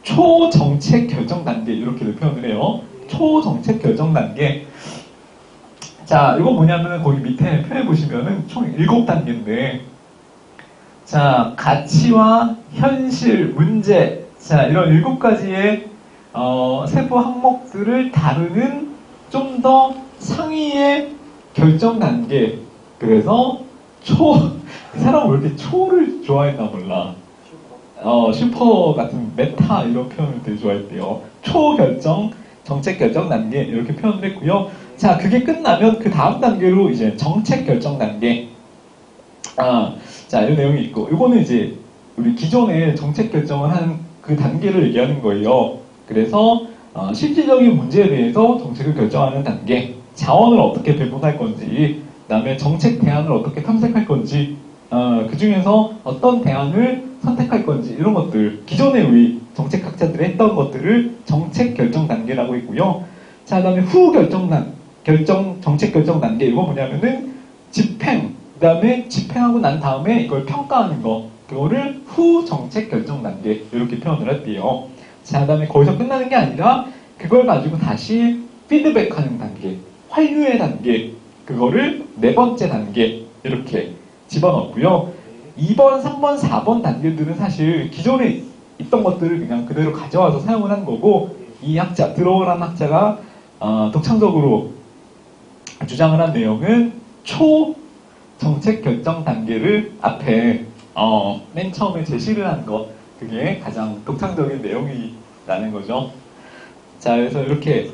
초정책 결정 단계 이렇게도 표현을 해요. 초정책 결정 단계. 자, 이거 뭐냐면 거기 밑에 표해 보시면은 총 7단계인데, 자, 가치와 현실, 문제, 자, 이런 7가지의 세부 항목들을 다루는 좀 더 상위의 결정 단계. 그래서 이 사람은 왜 이렇게 초를 좋아했나 몰라. 슈퍼 같은 메타 이런 표현을 되게 좋아했대요. 초결정, 정책 결정 단계 이렇게 표현을 했고요. 자, 그게 끝나면 그 다음 단계로 이제 정책 결정 단계. 자, 이런 내용이 있고, 이거는 이제 우리 기존에 정책 결정을 한 그 단계를 얘기하는 거예요. 그래서 실질적인 문제에 대해서 정책을 결정하는 단계, 자원을 어떻게 배분할 건지, 그다음에 정책 대안을 어떻게 탐색할 건지, 그 중에서 어떤 대안을 선택할 건지 이런 것들, 기존에 우리 정책학자들이 했던 것들을 정책 결정 단계라고 했고요. 자, 그다음에 후 정책 결정 단계, 이거 뭐냐면은 집행, 그다음에 집행하고 난 다음에 이걸 평가하는 거, 그거를 후 정책 결정 단계 이렇게 표현을 했대요. 자, 그다음에 거기서 끝나는 게 아니라 그걸 가지고 다시 피드백하는 단계, 환류의 단계, 그거를 4번째 단계 이렇게 집어넣고요. 2번, 3번, 4번 단계들은 사실 기존에 있던 것들을 그냥 그대로 가져와서 사용을 한 거고, 이 학자, 드로우라는 학자가 독창적으로 주장을 한 내용은 초 정책 결정 단계를 앞에 맨 처음에 제시를 한 것, 그게 가장 독창적인 내용이라는 거죠. 자, 그래서 이렇게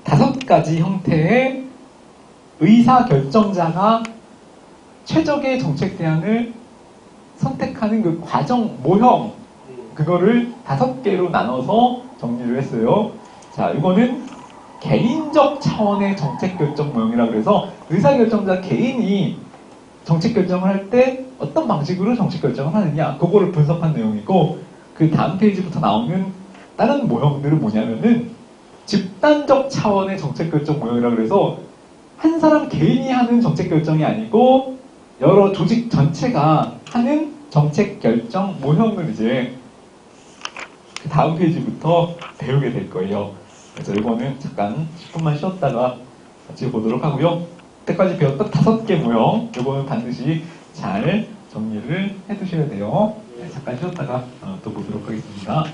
5가지 형태의 의사결정자가 최적의 정책 대안을 선택하는 그 과정, 모형, 그거를 5개로 나눠서 정리를 했어요. 자, 이거는 개인적 차원의 정책 결정 모형이라 그래서 의사결정자 개인이 정책 결정을 할 때 어떤 방식으로 정책 결정을 하느냐, 그거를 분석한 내용이고, 그 다음 페이지부터 나오는 다른 모형들은 뭐냐면은 집단적 차원의 정책 결정 모형이라 그래서 한 사람 개인이 하는 정책 결정이 아니고 여러 조직 전체가 하는 정책 결정 모형을 이제 그 다음 페이지부터 배우게 될 거예요. 그래서 이거는 잠깐 10분만 쉬었다가 같이 보도록 하고요. 그때까지 배웠던 5개 모형, 이거는 반드시 잘 정리를 해두셔야 돼요. 네, 잠깐 쉬었다가 또 보도록 하겠습니다.